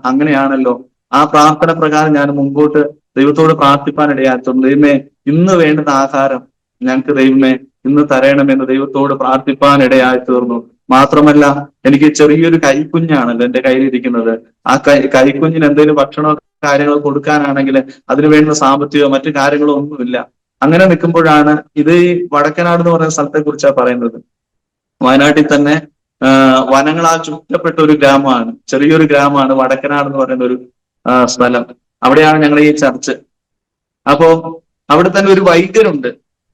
അങ്ങനെയാണല്ലോ. ആ പ്രാർത്ഥന പ്രകാരം ഞാൻ മുമ്പോട്ട് ദൈവത്തോട് പ്രാർത്ഥിപ്പാനിടയായി തീർന്നു. ദൈവമേ ഇന്ന് വേണ്ടുന്ന ആഹാരം ഞങ്ങൾക്ക് ദൈവമേ ഇന്ന് തരണമെന്ന് ദൈവത്തോട് പ്രാർത്ഥിപ്പാനിടയായി തീർന്നു. മാത്രമല്ല എനിക്ക് ചെറിയൊരു കൈക്കുഞ്ഞാണല്ലോ എന്റെ കയ്യിലിരിക്കുന്നത്. ആ കൈക്കുഞ്ഞിന് എന്തെങ്കിലും ഭക്ഷണമോ കാര്യങ്ങളോ കൊടുക്കാനാണെങ്കിൽ അതിനു വേണ്ടുന്ന സാമ്പത്തികമോ മറ്റു കാര്യങ്ങളോ ഒന്നുമില്ല. അങ്ങനെ നിൽക്കുമ്പോഴാണ് ഇത് ഈ വടക്കനാട് എന്ന് പറയുന്ന സ്ഥലത്തെ കുറിച്ചാണ് പറയുന്നത്. വയനാട്ടിൽ തന്നെ വനങ്ങളാൽ ചുറ്റപ്പെട്ട ഒരു ഗ്രാമമാണ്, ചെറിയൊരു ഗ്രാമമാണ് വടക്കനാട് എന്ന് പറയുന്ന ഒരു സ്ഥലം. അവിടെയാണ് ഞങ്ങൾ ഈ ചർച്ച്. അപ്പോ അവിടെ തന്നെ ഒരു വൈദ്യരുണ്ട്.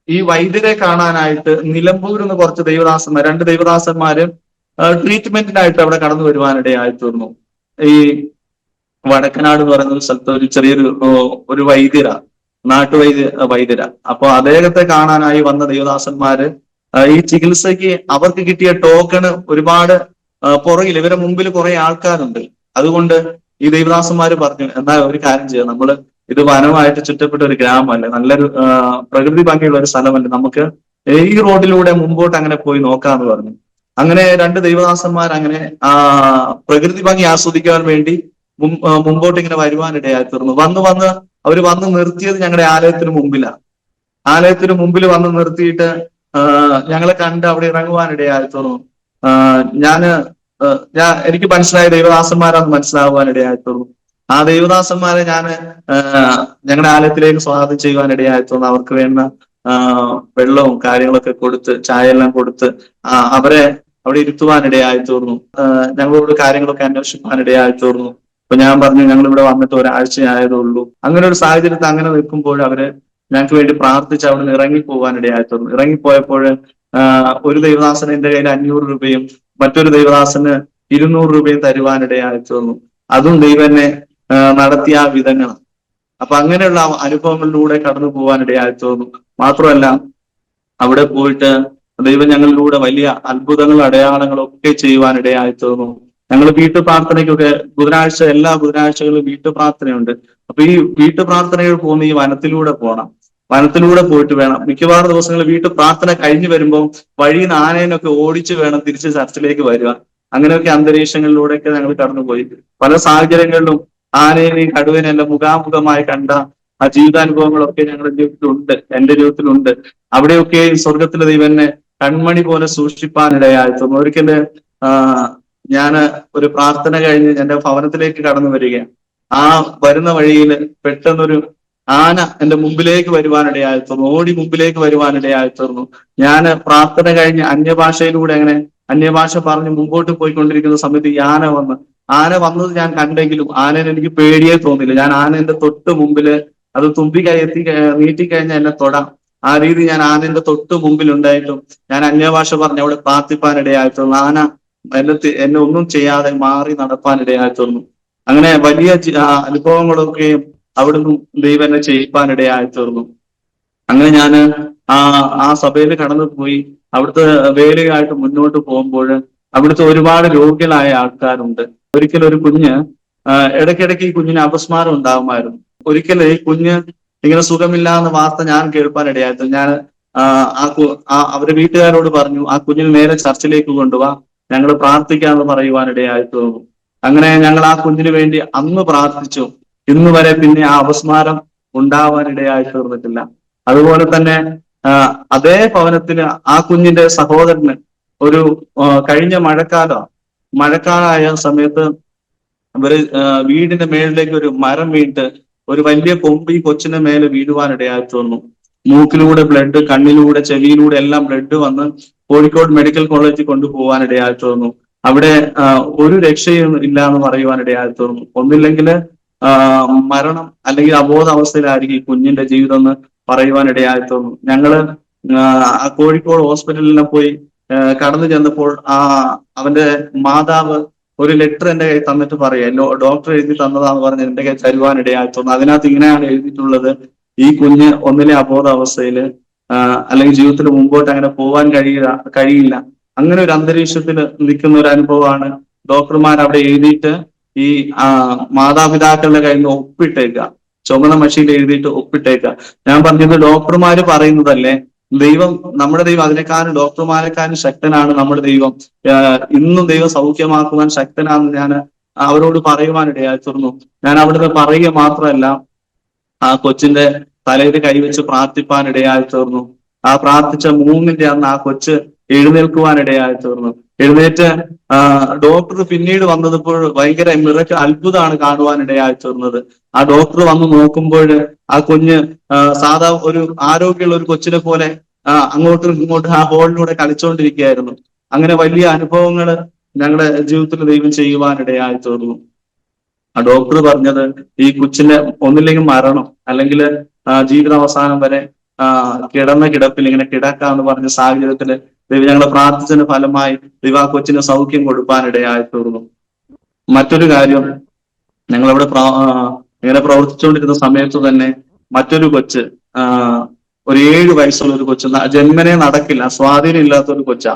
ഈ വൈദ്യരെ കാണാനായിട്ട് നിലമ്പൂരിൽ നിന്ന് കുറച്ച് ദൈവദാസന്മാർ, 2 ദൈവദാസന്മാരും ട്രീറ്റ്മെന്റിനായിട്ട് അവിടെ കടന്നു വരുവാനിടയായി തീർന്നു. ഈ വടക്കനാട് എന്ന് പറയുന്ന ഒരു സ്ഥലത്ത് ഒരു ചെറിയൊരു ഒരു വൈദ്യരാ, വൈദ്യര. അപ്പൊ അദ്ദേഹത്തെ കാണാനായി വന്ന ദൈവദാസന്മാര് ഈ ചികിത്സയ്ക്ക് അവർക്ക് കിട്ടിയ ടോക്കണ് ഒരുപാട് പുറകിൽ, ഇവരെ മുമ്പിൽ കുറെ ആൾക്കാരുണ്ട്. അതുകൊണ്ട് ഈ ദൈവദാസന്മാര് പറഞ്ഞു, എന്നാ ഒരു കാര്യം ചെയ്യാം, നമ്മള് ഇത് വനമായിട്ട് ചുറ്റപ്പെട്ട ഒരു ഗ്രാമമല്ലേ, നല്ലൊരു പ്രകൃതി ഭംഗിയുള്ള ഒരു സ്ഥലമല്ലേ, നമുക്ക് ഈ റോഡിലൂടെ മുമ്പോട്ട് അങ്ങനെ പോയി നോക്കാന്ന് പറഞ്ഞു. അങ്ങനെ 2 ദൈവദാസന്മാർ അങ്ങനെ പ്രകൃതി ഭംഗി ആസ്വദിക്കാൻ വേണ്ടി മുമ്പോട്ട് ഇങ്ങനെ വരുവാനിടയായി തീർന്നു. അവര് വന്ന് നിർത്തിയത് ഞങ്ങളുടെ ആലയത്തിന് മുമ്പിലാണ്. ആലയത്തിന് മുമ്പിൽ വന്ന് നിർത്തിയിട്ട് ഞങ്ങളെ കണ്ട് അവിടെ ഇറങ്ങുവാനിടയായി തീർന്നു. എനിക്ക് മനസ്സിലായ ദൈവദാസന്മാരാന്ന് മനസ്സിലാകുവാനിടയായി തീർന്നു. ആ ദൈവദാസന്മാരെ ഞങ്ങളുടെ ആലയത്തിലേക്ക് സ്വാഗതം ചെയ്യുവാനിടയായി തീർന്നു. അവർക്ക് വേണ്ട വെള്ളവും കാര്യങ്ങളൊക്കെ കൊടുത്ത്, ചായയെല്ലാം കൊടുത്ത് അവരെ അവിടെ ഇരുത്തുവാനിടയായി തീർന്നു. ഞങ്ങളോട് കാര്യങ്ങളൊക്കെ അന്വേഷിക്കുവാനിടയായി തീർന്നു. അപ്പൊ ഞാൻ പറഞ്ഞു, ഞങ്ങൾ ഇവിടെ വന്നിട്ട് ഒരാഴ്ചയായതേ ഉള്ളൂ. അങ്ങനെ ഒരു സാഹചര്യത്തിൽ അങ്ങനെ നിൽക്കുമ്പോൾ അവര് ഞങ്ങൾക്ക് വേണ്ടി പ്രാർത്ഥിച്ച് അവിടെ നിന്ന് ഇറങ്ങിപ്പോകാനിടയായി തീർന്നു. ഇറങ്ങിപ്പോയപ്പോൾ ഒരു ദൈവദാസന് എന്റെ കയ്യിൽ 500 രൂപയും മറ്റൊരു ദൈവദാസന് 200 രൂപയും തരുവാനിടയായി തീർന്നു. അതും ദൈവനെ നടത്തിയ വിധങ്ങളാണ്. അപ്പൊ അങ്ങനെയുള്ള അനുഭവങ്ങളിലൂടെ കടന്നു പോകാനിടയായി തീർന്നു. മാത്രമല്ല അവിടെ പോയിട്ട് ദൈവം ഞങ്ങളിലൂടെ വലിയ അത്ഭുതങ്ങളും അടയാളങ്ങളൊക്കെ ചെയ്യുവാനിടയായി തീർന്നു. ഞങ്ങൾ വീട്ടു പ്രാർത്ഥനയ്ക്കൊക്കെ എല്ലാ ബുധനാഴ്ചകളിലും വീട്ടു പ്രാർത്ഥനയുണ്ട്. അപ്പൊ ഈ വീട്ടു പ്രാർത്ഥനകൾ പോകുന്ന ഈ വനത്തിലൂടെ പോകണം. വനത്തിലൂടെ പോയിട്ട് വേണം മിക്കവാറും ദിവസങ്ങളിൽ വീട്ടു പ്രാർത്ഥന കഴിഞ്ഞു വരുമ്പോൾ വഴിയിൽ നിന്ന് ആനേനൊക്കെ ഓടിച്ചു വേണം തിരിച്ച് ചർച്ചിലേക്ക് വരിക. അങ്ങനെയൊക്കെ അന്തരീക്ഷങ്ങളിലൂടെയൊക്കെ ഞങ്ങൾ കടന്നുപോയി. പല സാഹചര്യങ്ങളിലും ആനേനെയും കടുവനെല്ലാം മുഖാമുഖമായി കണ്ട ആ ജീവിതാനുഭവങ്ങളൊക്കെ ഞങ്ങളുടെ ജീവിതത്തിലുണ്ട്, എന്റെ ജീവിതത്തിലുണ്ട്. അവിടെയൊക്കെ സ്വർഗത്തിലെ ദൈവനെ കൺമണി പോലെ സൂക്ഷിപ്പാനിടയായി തീർന്നു. ഒരിക്കല് ഞാന് ഒരു പ്രാർത്ഥന കഴിഞ്ഞ് എന്റെ ഭവനത്തിലേക്ക് കടന്നു വരികയാണ്. ആ വരുന്ന വഴിയിൽ പെട്ടെന്നൊരു ആന എന്റെ മുമ്പിലേക്ക് വരുവാനിടയായി തീർന്നു, ഓടി മുമ്പിലേക്ക് വരുവാനിടയായി തീർന്നു. ഞാൻ പ്രാർത്ഥന കഴിഞ്ഞ് അന്യഭാഷയിലൂടെ അങ്ങനെ അന്യഭാഷ പറഞ്ഞ് മുമ്പോട്ട് പോയിക്കൊണ്ടിരിക്കുന്ന സമയത്ത് ഈ ആന വന്നത് ഞാൻ കണ്ടെങ്കിലും ആനേനെ എനിക്ക് പേടിയേ തോന്നില്ല. ഞാൻ ആനേന്റെ തൊട്ട് മുമ്പില് അത് തുമ്പി നീട്ടിക്കഴിഞ്ഞാൽ എന്നെ തൊടാം, ആ രീതി ഞാൻ ആനേന്റെ തൊട്ട് മുമ്പിൽ ഉണ്ടായിട്ടും ഞാൻ അന്യഭാഷ പറഞ്ഞ് അവിടെ പ്രാർത്ഥിപ്പാനിടയായി തീർന്നു. ആന എന്നെ ഒന്നും ചെയ്യാതെ മാറി നടപ്പാനിടയായി തീർന്നു. അങ്ങനെ വലിയ അനുഭവങ്ങളൊക്കെയും അവിടുന്ന് ദൈവം എന്നെ ചെയ്യിപ്പാനിടയായി തീർന്നു. അങ്ങനെ ആ ആ സഭയിൽ കടന്നുപോയി അവിടുത്തെ വേലയായിട്ട് മുന്നോട്ട് പോകുമ്പോൾ അവിടുത്തെ ഒരുപാട് രോഗികളായ ആൾക്കാരുണ്ട്. ഒരിക്കൽ ഒരു കുഞ്ഞ് ഇടയ്ക്കിടയ്ക്ക് ഈ കുഞ്ഞിന് അപസ്മാരം ഉണ്ടാകുമായിരുന്നു. ഒരിക്കൽ ഈ കുഞ്ഞ് ഇങ്ങനെ സുഖമില്ലാന്ന വാർത്ത ഞാൻ കേൾപ്പാനിടയായിരുന്നു. ഞാൻ അവരുടെ വീട്ടുകാരോട് പറഞ്ഞു, ആ കുഞ്ഞിന് നേരെ ചർച്ചിലേക്ക് കൊണ്ടുപോവാ, ഞങ്ങൾ പ്രാർത്ഥിക്കാമെന്ന് പറയുവാനിടയായി തോന്നുന്നു. അങ്ങനെ ഞങ്ങൾ ആ കുഞ്ഞിന് വേണ്ടി അന്ന് പ്രാർത്ഥിച്ചു. ഇന്ന് വരെ പിന്നെ ആ അപസ്മാരം ഉണ്ടാവാനിടയായി തീർന്നിട്ടില്ല. അതുപോലെ തന്നെ അതേ ഭവനത്തിന് ആ കുഞ്ഞിന്റെ സഹോദരന് ഒരു കഴിഞ്ഞ മഴക്കാലമായ സമയത്ത് ഇവര് വീടിന്റെ മേളിലേക്ക് ഒരു മരം വീണിട്ട് ഒരു വലിയ കൊമ്പ് ഈ കൊച്ചിന്റെ മേലെ വീഴുവാനിടയായി തോന്നുന്നു. മൂക്കിലൂടെ ബ്ലഡ്, കണ്ണിലൂടെ, ചെവിയിലൂടെ എല്ലാം ബ്ലഡ് വന്ന് കോഴിക്കോട് മെഡിക്കൽ കോളേജിൽ കൊണ്ടുപോകാനിടയായി തോന്നുന്നു. അവിടെ ഒരു രക്ഷയും ഇല്ല എന്ന് പറയുവാനിടയായി തോന്നുന്നു. ഒന്നില്ലെങ്കിൽ മരണം അല്ലെങ്കിൽ അബോധാവസ്ഥയിലായിരിക്കും ഈ കുഞ്ഞിന്റെ ജീവിതം എന്ന് പറയുവാനിടയായി തോന്നുന്നു. ഞങ്ങള് ആ കോഴിക്കോട് ഹോസ്പിറ്റലിൽ പോയി കടന്നു ചെന്നപ്പോൾ അവന്റെ മാതാവ് ഒരു ലെറ്റർ എന്റെ കയ്യിൽ തന്നിട്ട് പറയാം, ഡോക്ടർ എഴുതി തന്നതാന്ന് പറഞ്ഞ് എന്റെ കയ്യിൽ തരുവാനിടയായി തോന്നുന്നു. അതിനകത്ത് ഇങ്ങനെയാണ് എഴുതിയിട്ടുള്ളത്: ഈ കുഞ്ഞ് ഒന്നിലെ അബോധാവസ്ഥയില് അല്ലെങ്കിൽ ജീവിതത്തിൽ മുമ്പോട്ട് അങ്ങനെ പോകാൻ കഴിയില്ല. അങ്ങനെ ഒരു അന്തരീക്ഷത്തിൽ നിൽക്കുന്ന ഒരു അനുഭവമാണ് ഡോക്ടർമാർ അവിടെ എഴുതിയിട്ട് ഈ മാതാപിതാക്കളുടെ കയ്യിൽ നിന്ന് ഒപ്പിട്ടേക്കുക, ചുമന്ന മഷിയിൽ എഴുതിയിട്ട് ഒപ്പിട്ടേക്കുക. ഞാൻ പറഞ്ഞത് ഡോക്ടർമാര് പറയുന്നതല്ലേ, നമ്മുടെ ദൈവം അതിനേക്കാളും ഡോക്ടർമാരെക്കാളും ശക്തനാണ് നമ്മുടെ ദൈവം. ഇന്നും ദൈവം സൗഖ്യമാക്കുവാൻ ശക്തനാണെന്ന് ഞാൻ അവരോട് പറയുവാനിടയായി തീർന്നു. ഞാൻ അവിടുന്ന് പറയുക മാത്രമല്ല, ആ കൊച്ചിന്റെ തലയിൽ കൈവച്ച് പ്രാർത്ഥിപ്പാനിടയായി തീർന്നു. ആ പ്രാർത്ഥിച്ച 3-ന്റെ അന്ന് ആ കൊച്ച് എഴുന്നേൽക്കുവാനിടയായി തീർന്നു. എഴുന്നേറ്റ് ഡോക്ടർ പിന്നീട് വന്നപ്പോൾ ഭയങ്കര അത്ഭുതമാണ് കാണുവാനിടയായി തീർന്നത്. ആ ഡോക്ടർ വന്ന് നോക്കുമ്പോൾ ആ കുഞ്ഞ് സാധാ ഒരു ആരോഗ്യമുള്ള ഒരു കൊച്ചിനെ പോലെ അങ്ങോട്ടും ഇങ്ങോട്ടും ആ ഹോളിലൂടെ കളിച്ചുകൊണ്ടിരിക്കുകയായിരുന്നു. അങ്ങനെ വലിയ അനുഭവങ്ങൾ ഞങ്ങളുടെ ജീവിതത്തിൽ ദൈവം ചെയ്യുവാനിടയായി തീർന്നു. ആ ഡോക്ടർ പറഞ്ഞത് ഈ കൊച്ചിന്റെ ഒന്നില്ലെങ്കിൽ മരണം അല്ലെങ്കിൽ ജീവിതാവസാനം വരെ കിടന്ന കിടപ്പിൽ ഇങ്ങനെ കിടക്കാന്ന് പറഞ്ഞ സാഹചര്യത്തിൽ ദൈവം ഞങ്ങളെ പ്രാർത്ഥിച്ചതിന് ഫലമായി ദൈവം ആ കൊച്ചിന് സൗഖ്യം കൊടുക്കാനിടയായി തീർന്നു. മറ്റൊരു കാര്യം, ഞങ്ങളവിടെ ഇങ്ങനെ പ്രവർത്തിച്ചുകൊണ്ടിരുന്ന സമയത്ത് തന്നെ മറ്റൊരു കൊച്ച്, ഒരു 7 വയസ്സുള്ള ഒരു കൊച്ച്, ജന്മനെ നടക്കില്ല, സ്വാധീനം ഇല്ലാത്ത ഒരു കൊച്ചാ.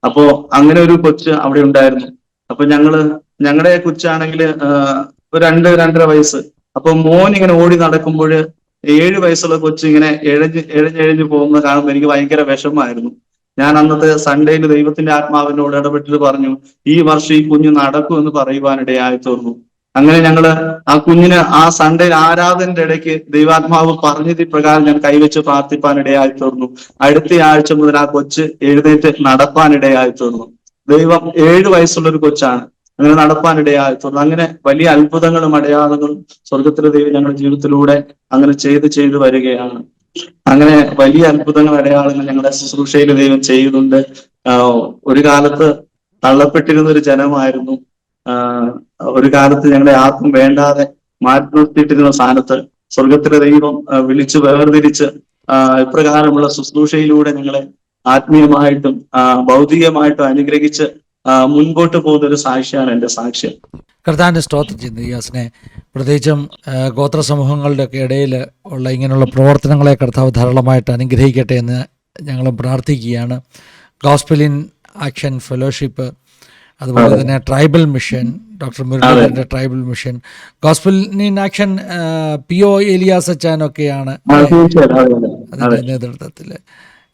അപ്പോ അങ്ങനെ ഒരു കൊച്ച് അവിടെ ഉണ്ടായിരുന്നു. അപ്പൊ ഞങ്ങളുടെ കൊച്ചാണെങ്കിൽ ഒരു 2-2.5 വയസ്സ്. അപ്പൊ മോൻ ഇങ്ങനെ ഓടി നടക്കുമ്പോൾ 7 വയസ്സുള്ള കൊച്ച് ഇങ്ങനെ എഴഞ്ഞെഴഞ്ഞ് പോകുന്നത് കാണുമ്പോൾ എനിക്ക് ഭയങ്കര വിഷമമായിരുന്നു. ഞാൻ അന്നത്തെ സൺഡേയിൽ ദൈവത്തിന്റെ ആത്മാവിനോട് ഇടപെട്ടിട്ട് പറഞ്ഞു, ഈ വർഷം ഈ കുഞ്ഞ് നടക്കും എന്ന് പറയുവാനിടയായി തീർന്നു. അങ്ങനെ ഞങ്ങള് ആ കുഞ്ഞിന് ആ സൺഡേ ആരാധനയുടെ ഇടയ്ക്ക് ദൈവാത്മാവ് പറഞ്ഞത് പ്രകാരം ഞാൻ കൈവച്ച് പ്രാർത്ഥിപ്പാനിടയായി തീർന്നു. അടുത്ത ആഴ്ച മുതൽ ആ കൊച്ച് എഴുന്നേറ്റ് നടപ്പാനിടയായി തീർന്നു. ദൈവം 7 വയസ്സുള്ള ഒരു കൊച്ചാണ്, അങ്ങനെ നടപ്പാനിടയായി തീർന്നു. അങ്ങനെ വലിയ അത്ഭുതങ്ങളും അടയാളങ്ങളും സ്വർഗത്തിലെ ദൈവം ഞങ്ങളുടെ ജീവിതത്തിലൂടെ അങ്ങനെ ചെയ്ത് വരികയാണ്. അങ്ങനെ വലിയ അത്ഭുതങ്ങൾ, അടയാളങ്ങൾ ഞങ്ങളുടെ ശുശ്രൂഷയിൽ ദൈവം ചെയ്യുന്നുണ്ട്. ഒരു കാലത്ത് തള്ളപ്പെട്ടിരുന്ന ഒരു ജനമായിരുന്നു. ഒരു കാലത്ത് ഞങ്ങളെ ആർക്കും വേണ്ടാതെ മാറ്റി നിർത്തിയിട്ടിരുന്ന സ്ഥാനത്ത് സ്വർഗത്തിലെ ദൈവം വിളിച്ചു വേർതിരിച്ച് ഇപ്രകാരമുള്ള ശുശ്രൂഷയിലൂടെ ഞങ്ങളെ ആത്മീയമായിട്ടും ഭൗതികമായിട്ടും അനുഗ്രഹിച്ച് മുൻപോട്ട് പോകുന്ന ഒരു സാക്ഷിയാണ് എൻ്റെ സാക്ഷ്യം. കർത്താവിൻ്റെ സ്തോത്രം ചെയ്യുന്നു യാസിനെ. പ്രത്യേകിച്ചും ഗോത്ര സമൂഹങ്ങളുടെ ഒക്കെ ഇടയിൽ ഉള്ള ഇങ്ങനെയുള്ള പ്രവർത്തനങ്ങളെ കർത്താവ് ധാരാളമായിട്ട് അനുഗ്രഹിക്കട്ടെ എന്ന് ഞങ്ങളും പ്രാർത്ഥിക്കുകയാണ്. ഗോസ്പൽ ഇൻ ആക്ഷൻ ഫെലോഷിപ്പ്, അതുപോലെ തന്നെ ട്രൈബൽ മിഷൻ, ഡോക്ടർ മുരളീധരൻ്റെ tribal mission, gospel in action PO Elias അച്ചാനൊക്കെയാണ് അതിൻ്റെ നേതൃത്വത്തിൽ.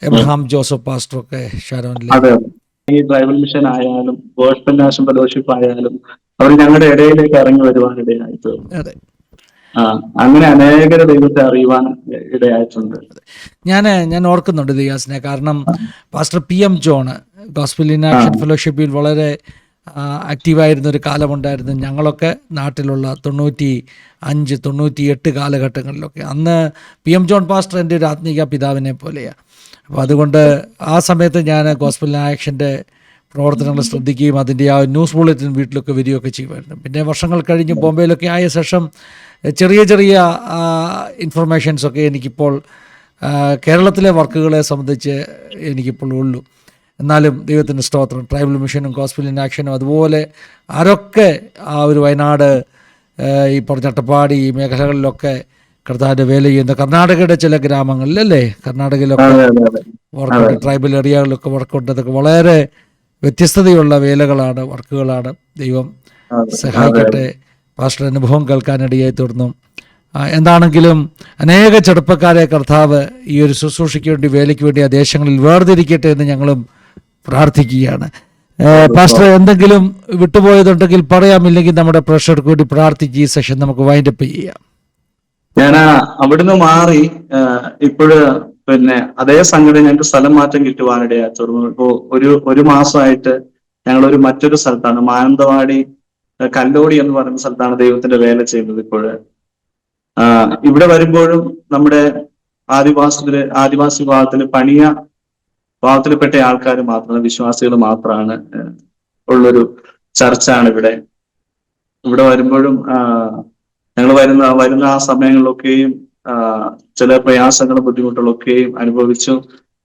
എബ്രഹാം ജോസഫ് പാസ്റ്ററൊക്കെ ഷാരോനിലെ ഈ ട്രൈബൽ മിഷൻ ആയാലും ഗോസ്പൽ നാഷൻ ഫെലോഷിപ്പ് ആയാലും അവർ ഞങ്ങളുടെ ഇടയിലേക്ക് ഇറങ്ങി വരുവാനിടയായിട്ട് അങ്ങനെ അനേകര ദൈവത്തെ അറിയുവാൻ ഇടയായിട്ടുണ്ട്. ഞാൻ ഓർക്കുന്നുണ്ട് ദിയാസിനെ. കാരണം pastor PM John gospel in action ഫെലോഷിപ്പിൽ വളരെ ആക്റ്റീവായിരുന്ന ഒരു കാലമുണ്ടായിരുന്നു. ഞങ്ങളൊക്കെ നാട്ടിലുള്ള 95, 98 കാലഘട്ടങ്ങളിലൊക്കെ. അന്ന് PM ജോൺ പാസ്റ്റർ എൻ്റെ ഒരു ആത്മീക പിതാവിനെ പോലെയാണ്. അപ്പോൾ അതുകൊണ്ട് ആ സമയത്ത് ഞാൻ ഗോസ്പൽ ഇൻ ആക്ഷൻ്റെ പ്രവർത്തനങ്ങൾ ശ്രദ്ധിക്കുകയും അതിൻ്റെ ആ ന്യൂസ് ബുള്ളറ്റിൻ വീട്ടിലൊക്കെ വരികയൊക്കെ ചെയ്യുമായിരുന്നു. പിന്നെ വർഷങ്ങൾ കഴിഞ്ഞ് ബോംബെയിലൊക്കെ ആയ ശേഷം ചെറിയ ഇൻഫർമേഷൻസൊക്കെ എനിക്കിപ്പോൾ കേരളത്തിലെ വർക്കുകളെ സംബന്ധിച്ച് എനിക്കിപ്പോൾ ഉള്ളൂ. എന്നാലും ദൈവത്തിൻ്റെ സ്തോത്രം, ട്രൈബൽ മിഷനും ഗോസ്പൽ ഇൻ ആക്ഷനും അതുപോലെ ആരൊക്കെ ആ ഒരു വയനാട്, ഈ പറഞ്ഞ അട്ടപ്പാടി, ഈ മേഖലകളിലൊക്കെ കർത്താവിൻ്റെ വേല ചെയ്യുന്ന കർണാടകയുടെ ചില ഗ്രാമങ്ങളിലല്ലേ, കർണാടകയിലൊക്കെ അതെ അതെ അതെ വർക്കുണ്ട്, ട്രൈബൽ ഏരിയകളിലൊക്കെ വർക്കുണ്ട്. അതൊക്കെ വളരെ വ്യത്യസ്തതയുള്ള വേലകളാണ്, വർക്കുകളാണ്. ദൈവം അതെ അതെ സഹായിക്കട്ടെ. പാസ്റ്റർ അനുഭവം കേൾക്കാനിടയായി തീർന്നു. എന്താണെങ്കിലും അനേക ചെറുപ്പക്കാരെ കർത്താവ് ഈ ഒരു ശുശ്രൂഷയ്ക്ക് വേണ്ടി, വേലയ്ക്ക് വേണ്ടി ആ ദേശങ്ങളിൽ വേർതിരിക്കട്ടെ എന്ന് ഞങ്ങളും പ്രാർത്ഥിക്കുകയാണ്. പാസ്റ്റർ എന്തെങ്കിലും വിട്ടുപോയതുണ്ടെങ്കിൽ പറയാമില്ലെങ്കിൽ നമ്മുടെ പ്രേക്ഷകർക്ക് വേണ്ടി പ്രാർത്ഥിച്ച് ഈ സെഷൻ നമുക്ക് വൈൻഡപ്പ് ചെയ്യാം. ഞാൻ അവിടുന്ന് മാറി ഇപ്പോഴ് പിന്നെ അതേ സംഗതി ഞങ്ങൾക്ക് സ്ഥലം മാറ്റം കിട്ടുവാനിടയായി തീർന്നു. ഇപ്പോ ഒരു മാസമായിട്ട് ഞങ്ങൾ മറ്റൊരു സ്ഥലത്താണ്, മാനന്തവാടി കല്ലോടി എന്ന് പറയുന്ന സ്ഥലത്താണ് ദൈവത്തിന്റെ വേല ചെയ്യുന്നത്. ഇപ്പോഴ് ഇവിടെ വരുമ്പോഴും നമ്മുടെ ആദിവാസി വിഭാഗത്തില് പണിയ വിഭാഗത്തിൽപ്പെട്ട ആൾക്കാർ മാത്രമാണ്, വിശ്വാസികൾ മാത്രമാണ് ഉള്ളൊരു ചർച്ചാണ് ഇവിടെ. ഇവിടെ വരുമ്പോഴും ഞങ്ങൾ വരുന്ന ആ സമയങ്ങളിലൊക്കെയും ചില പ്രയാസങ്ങളും ബുദ്ധിമുട്ടുകളൊക്കെയും അനുഭവിച്ചു.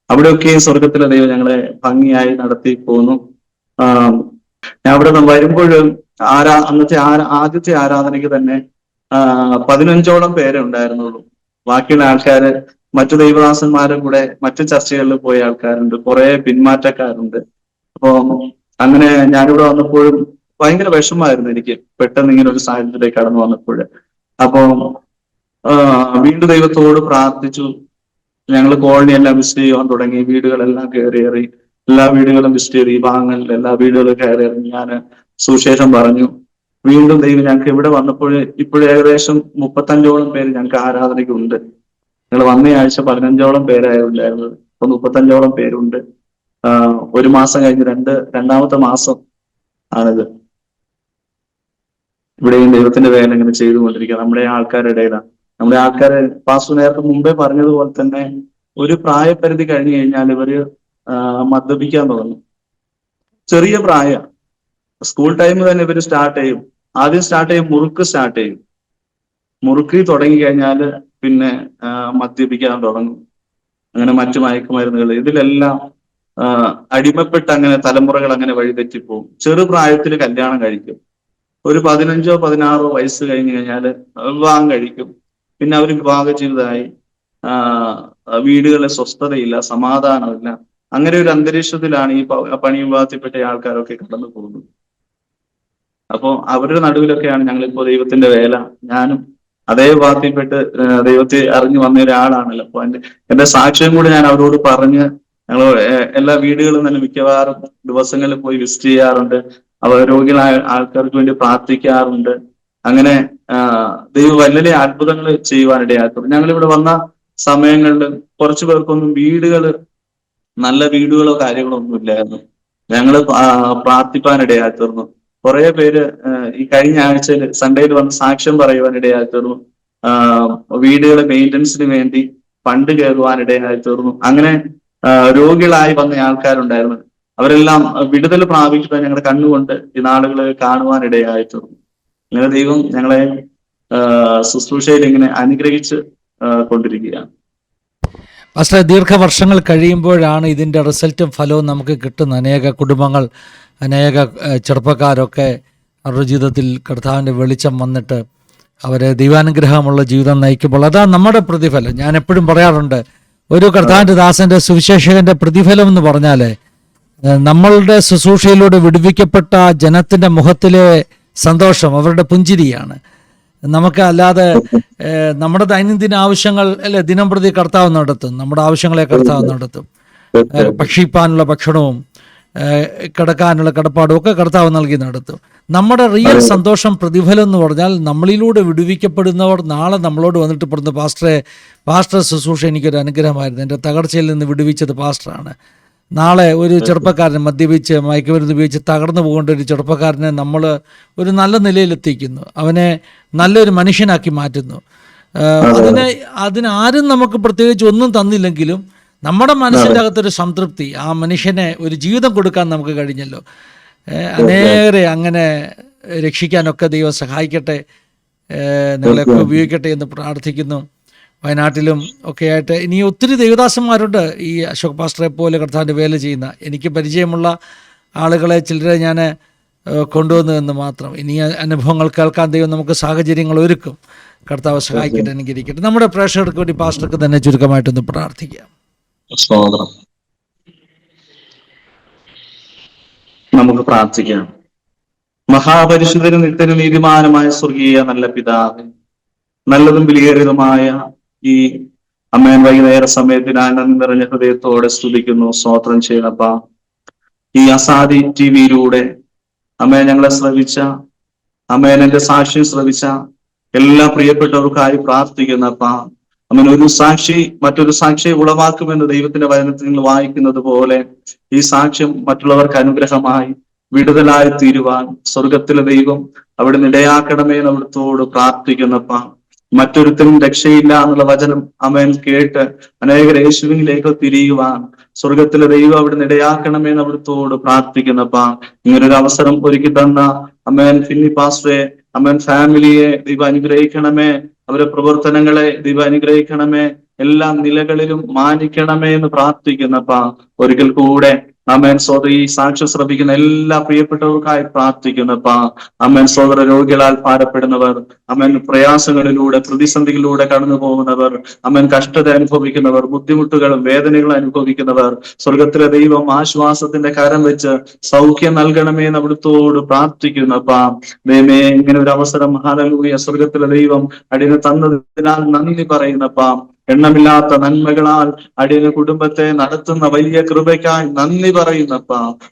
അവിടെയൊക്കെയും സ്വർഗത്തിലെ ദൈവം ഞങ്ങളെ ഭംഗിയായി നടത്തി പോന്നു. ഞാൻ അവിടെ നിന്ന് വരുമ്പോഴും അന്നത്തെ ആദ്യത്തെ ആരാധനയ്ക്ക് തന്നെ 15ഓളം പേരെ ഉണ്ടായിരുന്നുള്ളൂ. ബാക്കിയുള്ള ആൾക്കാര് മറ്റു ദൈവദാസന്മാരുടെ കൂടെ മറ്റു ചർച്ചകളിൽ പോയ ആൾക്കാരുണ്ട്, കുറെ പിന്മാറ്റക്കാരുണ്ട്. അപ്പോ അങ്ങനെ ഞാനിവിടെ വന്നപ്പോഴും ഭയങ്കര വിഷമായിരുന്നു എനിക്ക്, പെട്ടെന്ന് ഇങ്ങനെ ഒരു സാഹചര്യത്തിലേക്ക് കടന്നു വന്നപ്പോൾ. അപ്പോ വീണ്ടും ദൈവത്തോട് പ്രാർത്ഥിച്ചു. ഞങ്ങൾ കോളനി എല്ലാം വിസിറ്റ് ചെയ്യാൻ തുടങ്ങി, വീടുകളെല്ലാം കയറി എല്ലാ വീടുകളും വിസിറ്റ് ചെയ്ത്, ഈ ഭാഗങ്ങളിൽ എല്ലാ വീടുകളും കയറി ഞാൻ സുവിശേഷം പറഞ്ഞു. വീണ്ടും ദൈവം ഞങ്ങൾക്ക് ഇവിടെ വന്നപ്പോൾ ഇപ്പോഴും ഏകദേശം 35ഓളം പേര് ഞങ്ങൾക്ക് ആരാധനയ്ക്കുണ്ട്. ഞങ്ങൾ വന്ന ആഴ്ച 15ഓളം പേരായുണ്ടായിരുന്നത്, ഇപ്പൊ 35ഓളം പേരുണ്ട്. ഒരു മാസം കഴിഞ്ഞ് രണ്ടാമത്തെ മാസം ആണിത്. ഇവിടെയും ദൈവത്തിന്റെ വേല ഇങ്ങനെ ചെയ്തുകൊണ്ടിരിക്കുക നമ്മുടെ ആൾക്കാരുടെ ഇടയിലാണ്. നമ്മുടെ ആൾക്കാര് പാസ്റ്റർ നേരത്തെ മുമ്പേ പറഞ്ഞതുപോലെ തന്നെ ഒരു പ്രായപരിധി കഴിഞ്ഞു കഴിഞ്ഞാൽ ഇവര് മദ്യപിക്കാൻ തുടങ്ങും. ചെറിയ പ്രായം, സ്കൂൾ ടൈം തന്നെ ഇവര് സ്റ്റാർട്ട് ചെയ്യും. ആദ്യം സ്റ്റാർട്ട് ചെയ്യും, മുറുക്ക് സ്റ്റാർട്ട് ചെയ്യും. മുറുക്ക് തുടങ്ങി കഴിഞ്ഞാൽ പിന്നെ മദ്യപിക്കാൻ തുടങ്ങും. അങ്ങനെ മറ്റു മയക്കുമരുന്നുകൾ, ഇതിലെല്ലാം അടിമപ്പെട്ട് അങ്ങനെ തലമുറകൾ അങ്ങനെ വഴിതെറ്റിപ്പോവും. ചെറുപ്രായത്തിൽ കല്യാണം കഴിക്കും. ഒരു 15ഓ 16ഓ വയസ്സ് കഴിഞ്ഞു കഴിഞ്ഞാൽ വിവാഹം കഴിക്കും. പിന്നെ അവർ വിവാഹ ജീവിതമായി, വീടുകളിൽ സ്വസ്ഥതയില്ല, സമാധാനമില്ല. അങ്ങനെ ഒരു അന്തരീക്ഷത്തിലാണ് ഈ പണി വിഭാഗത്തിൽപ്പെട്ട ആൾക്കാരൊക്കെ കടന്നു പോകുന്നത്. അപ്പോ അവരുടെ നടുവിലൊക്കെയാണ് ഞങ്ങളിപ്പോ ദൈവത്തിന്റെ വേല. ഞാനും അതേ വിഭാഗത്തിൽപ്പെട്ട് ദൈവത്തെ അറിഞ്ഞു വന്ന ഒരാളാണല്ലോ. അപ്പൊ എന്റെ സാക്ഷ്യം കൂടി ഞാൻ അവരോട് പറഞ്ഞ് ഞങ്ങൾ എല്ലാ വീടുകളും തന്നെ മിക്കവാറും ദിവസങ്ങളിൽ പോയി വിസിറ്റ് ചെയ്യാറുണ്ട്. അവർ രോഗികളായ ആൾക്കാർക്ക് വേണ്ടി പ്രാർത്ഥിക്കാറുണ്ട്. അങ്ങനെ ദൈവം വലിയ അത്ഭുതങ്ങൾ ചെയ്യുവാനിടയാക്കും. ഞങ്ങൾ ഇവിടെ വന്ന സമയങ്ങളിൽ കുറച്ചു പേർക്കൊന്നും നല്ല വീടുകളോ കാര്യങ്ങളോ ഒന്നും ഇല്ലായിരുന്നു. ഞങ്ങൾ പ്രാർത്ഥിപ്പാനിടയായി തീർന്നു. കുറെ പേര് ഈ കഴിഞ്ഞ ആഴ്ചയിൽ സൺഡേയിൽ വന്ന് സാക്ഷ്യം പറയുവാനിടയായി തീർന്നു. വീടുകളെ മെയിൻ്റനൻസിന് വേണ്ടി ഫണ്ട് കയറുവാനിടയായി തീർന്നു. അങ്ങനെ രോഗികളായി വന്ന ആൾക്കാരുണ്ടായിരുന്നു. അവരെല്ലാം വിടുതൽ പ്രാപിക്കുവാൻ ഞങ്ങളുടെ കണ്ണുകൊണ്ട് ഈ നാളുകൾ കാണുവാനിടയായി തീർന്നു. അങ്ങനെ ദൈവം ഞങ്ങളെ ശുശ്രൂഷയിൽ ഇങ്ങനെ അനുഗ്രഹിച്ച് കൊണ്ടിരിക്കുകയാണ്. പാസ്റ്റർ, ദീർഘവർഷങ്ങൾ കഴിയുമ്പോഴാണ് ഇതിൻ്റെ റിസൾട്ടും ഫലവും നമുക്ക് കിട്ടുന്ന. അനേക കുടുംബങ്ങൾ, അനേക ചെറുപ്പക്കാരൊക്കെ അവരുടെ ജീവിതത്തിൽ കർത്താവിൻ്റെ വെളിച്ചം വന്നിട്ട് അവരെ ദൈവാനുഗ്രഹമുള്ള ജീവിതം നയിക്കുമ്പോൾ അതാണ് നമ്മുടെ പ്രതിഫലം. ഞാൻ എപ്പോഴും പറയാറുണ്ട്, ഒരു കർത്താവിൻ്റെ ദാസൻ്റെ സുവിശേഷകന്റെ പ്രതിഫലം എന്ന് പറഞ്ഞാൽ നമ്മളുടെ ശുശ്രൂഷയിലൂടെ വിടുവിക്കപ്പെട്ട ജനത്തിൻ്റെ മുഖത്തിലെ സന്തോഷം, അവരുടെ പുഞ്ചിരിയാണ്. നമുക്ക് അല്ലാതെ നമ്മുടെ ദൈനംദിന ആവശ്യങ്ങൾ അല്ലെ ദിനം പ്രതി കർത്താവ് നടത്തും, നമ്മുടെ ആവശ്യങ്ങളെ കർത്താവ് നടത്തും. ഭക്ഷിപ്പാനുള്ള ഭക്ഷണവും കിടക്കാനുള്ള കിടപ്പാടും ഒക്കെ കർത്താവ് നൽകി നടത്തും. നമ്മുടെ റിയൽ സന്തോഷം, പ്രതിഫലം എന്ന് പറഞ്ഞാൽ നമ്മളിലൂടെ വിടുവിക്കപ്പെടുന്നവർ നാളെ നമ്മളോട് വന്നിട്ട് പെടുന്ന പാസ്റ്റർ ശുശ്രൂഷ എനിക്കൊരു അനുഗ്രഹമായിരുന്നു, എൻ്റെ തകർച്ചയിൽ നിന്ന് വിടുവിച്ചത് പാസ്റ്ററാണ്. നാളെ ഒരു ചെറുപ്പക്കാരനെ മദ്യപിച്ച് മയക്കുമരുന്ന് ഉപയോഗിച്ച് തകർന്നു പോകേണ്ട ഒരു ചെറുപ്പക്കാരനെ നമ്മൾ ഒരു നല്ല നിലയിലെത്തിക്കുന്നു, അവനെ നല്ലൊരു മനുഷ്യനാക്കി മാറ്റുന്നു. അതിനാരും നമുക്ക് പ്രത്യേകിച്ച് ഒന്നും തന്നില്ലെങ്കിലും നമ്മുടെ മനസ്സിൻ്റെ അകത്തൊരു സംതൃപ്തി, ആ മനുഷ്യനെ ഒരു ജീവിതം കൊടുക്കാൻ നമുക്ക് കഴിഞ്ഞല്ലോ. അനേകരെ അങ്ങനെ രക്ഷിക്കാനൊക്കെ ദൈവം സഹായിക്കട്ടെ, നിങ്ങളെയൊക്കെ ഉപയോഗിക്കട്ടെ എന്ന് പ്രാർത്ഥിക്കുന്നു. വയനാട്ടിലും ഒക്കെ ആയിട്ട് ഇനി ഒത്തിരി ദൈവദാസന്മാരുണ്ട് ഈ അശോക് പാസ്റ്ററെ പോലെ കർത്താവിൻ്റെ വേല ചെയ്യുന്ന. എനിക്ക് പരിചയമുള്ള ആളുകളെ ചിലരെ ഞാൻ കൊണ്ടുവന്നു എന്ന് മാത്രം. ഇനി അനുഭവങ്ങൾ കേൾക്കാൻ ദൈവം നമുക്ക് സാഹചര്യങ്ങൾ ഒരുക്കും. കർത്താവ് സഹായിക്കട്ടെ, അനുഗ്രഹിക്കട്ടെ. നമ്മുടെ പ്രേക്ഷകർക്ക് വേണ്ടി പാസ്റ്റർക്ക് തന്നെ ചുരുക്കമായിട്ടൊന്ന് പ്രാർത്ഥിക്കാം. സ്തോത്രം. നമുക്ക് പ്രാർത്ഥിക്കാം. മഹാപരിശുദ്ധനും നിത്യനും നീതിമാനുമായ സ്വർഗീയ നല്ല പിതാവേ, നല്ലതും വിലയേറിയതുമായ ഈ അമ്മേൻ വൈകുന്നേര സമയത്തിന് ആനന്ദം നിറഞ്ഞ ഹൃദയത്തോടെ സ്തുതിക്കുന്നു, സ്തോത്രം ചെയ്യണപ്പ. ഈ അസാദി ടിവിയിലൂടെ അമ്മേൻ ഞങ്ങളെ ശ്രവിച്ച, അമ്മേൻ എന്റെ സാക്ഷ്യം ശ്രവിച്ച എല്ലാ പ്രിയപ്പെട്ടവർക്കായി പ്രാർത്ഥിക്കുന്നപ്പ. അമ്മൻ ഒരു സാക്ഷി മറ്റൊരു സാക്ഷിയെ ഉളവാക്കുമെന്ന് ദൈവത്തിന്റെ വചനത്തിൽ നിങ്ങൾ വായിക്കുന്നത് പോലെ ഈ സാക്ഷ്യം മറ്റുള്ളവർക്ക് അനുഗ്രഹമായി വിടുതലായി തീരുവാൻ സ്വർഗത്തിലെ ദൈവം അവിടെ ഇടയാക്കണമേ എന്ന് അവിടുത്തോട് പ്രാർത്ഥിക്കുന്നപ്പ. മറ്റൊരുത്തരും രക്ഷയില്ല എന്നുള്ള വചനം അമേൻ കേട്ട് അനേകർ യേശുവിലേക്ക് തിരിയുവാൻ സ്വർഗത്തിലെ ദൈവം അവിടെ ഇടയാക്കണമേ എന്ന് അവിടുത്തോട് പ്രാർത്ഥിക്കുന്നപ്പ. ഇങ്ങനൊരു അവസരം ഒരുക്കി തന്ന അമേൻ ഫിന്നി പാസ്റ്ററെ, അമേൻ ഫാമിലിയെ ദൈവം അനുഗ്രഹിക്കണമേ, അവരുടെ പ്രവർത്തനങ്ങളെ ദൈവം അനുഗ്രഹിക്കണമേ, എല്ലാ നിലകളിലും മാനിക്കണമേ എന്ന് പ്രാർത്ഥിക്കുന്നപ്പ. ഒരിക്കൽ കൂടെ അമേൻ സോദര ഈ സാക്ഷ്യം ശ്രമിക്കുന്ന എല്ലാ പ്രിയപ്പെട്ടവർക്കായി പ്രാർത്ഥിക്കുന്നപ്പ. അമേൻ സോദര രോഗികളാൽ ഭാരപ്പെടുന്നവർ, അമേൻ പ്രയാസങ്ങളിലൂടെ പ്രതിസന്ധികളിലൂടെ കടന്നു പോകുന്നവർ, അമേൻ കഷ്ടത അനുഭവിക്കുന്നവർ, ബുദ്ധിമുട്ടുകളും വേദനകളും അനുഭവിക്കുന്നവർ, സ്വർഗത്തിലെ ദൈവം ആശ്വാസത്തിന്റെ കരം വെച്ച് സൗഖ്യം നൽകണമേ എന്ന് അവിടുത്തോട് പ്രാർത്ഥിക്കുന്നപ്പ. ദൈവമേ, ഇങ്ങനെ ഒരു അവസരം ഹല്ലേലൂയ സ്വർഗത്തിലെ ദൈവം അടിയന് തന്നതിനാൽ നന്ദി പറയുന്നപ്പ. എണ്ണമില്ലാത്ത നന്മകളാൽ അടിയന് കുടുംബത്തെ നടത്തുന്ന വലിയ കൃപയ്ക്കായി നന്ദി പറയുന്നപ്പ.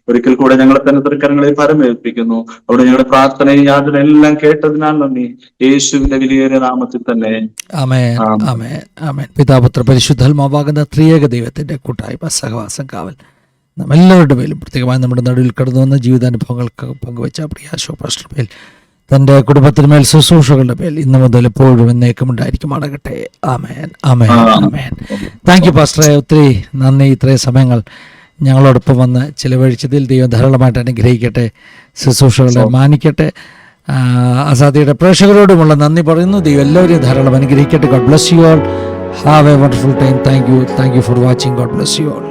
ഒരിക്കൽ കൂടെ ഞങ്ങളെ തന്നെ തൃക്കരങ്ങളെ പരമേൽപ്പിക്കുന്നു. അവിടെ ഞങ്ങളുടെ പ്രാർത്ഥനയും യാതന എല്ലാം കേട്ടതിനാൽ നന്ദി, യേശുവിന്റെ വിലയേറിയ നാമത്തിൽ തന്നെ ആമേൻ, ആമേൻ, ആമേൻ. പിതാപുത്ര പരിശുദ്ധാത്മാവാകുന്ന ത്രിയേക ദൈവത്തിന്റെ കൂട്ടായ്മ, സഹവാസം, കാവൽ നാം എല്ലാവരുടെ മേലും പ്രത്യേകമായി നമ്മുടെ നടുവിൽ കടന്നു വന്ന ജീവിതാനുഭവങ്ങൾക്ക് പങ്കുവച്ച പ്രിയ പാസ്റ്റർ മേൽ, തൻ്റെ കുടുംബത്തിന്മേൽ, ശുശ്രൂഷകളുടെ മേൽ ഇന്ന് മുതൽ എപ്പോഴും എന്നേക്കും ഉണ്ടായിരിക്കുമാറാകട്ടെ. ആമേൻ, ആമേൻ, ആമേൻ. താങ്ക് യു പാസ്റ്ററെ, ഒത്തിരി നന്ദി. ഇത്രയും സമയങ്ങൾ ഞങ്ങളോടൊപ്പം വന്ന് ചിലവഴിച്ചതിൽ ദൈവം ധാരാളമായിട്ട് അനുഗ്രഹിക്കട്ടെ, ശുശ്രൂഷകളെ മാനിക്കട്ടെ. ആസാദിയുടെ പ്രേക്ഷകരോടുമുള്ള നന്ദി പറയുന്നു. ദൈവം എല്ലാവരെയും ധാരാളം അനുഗ്രഹിക്കട്ടെ. God bless you all. Have A wonderful time. Thank you for watching. God bless you all.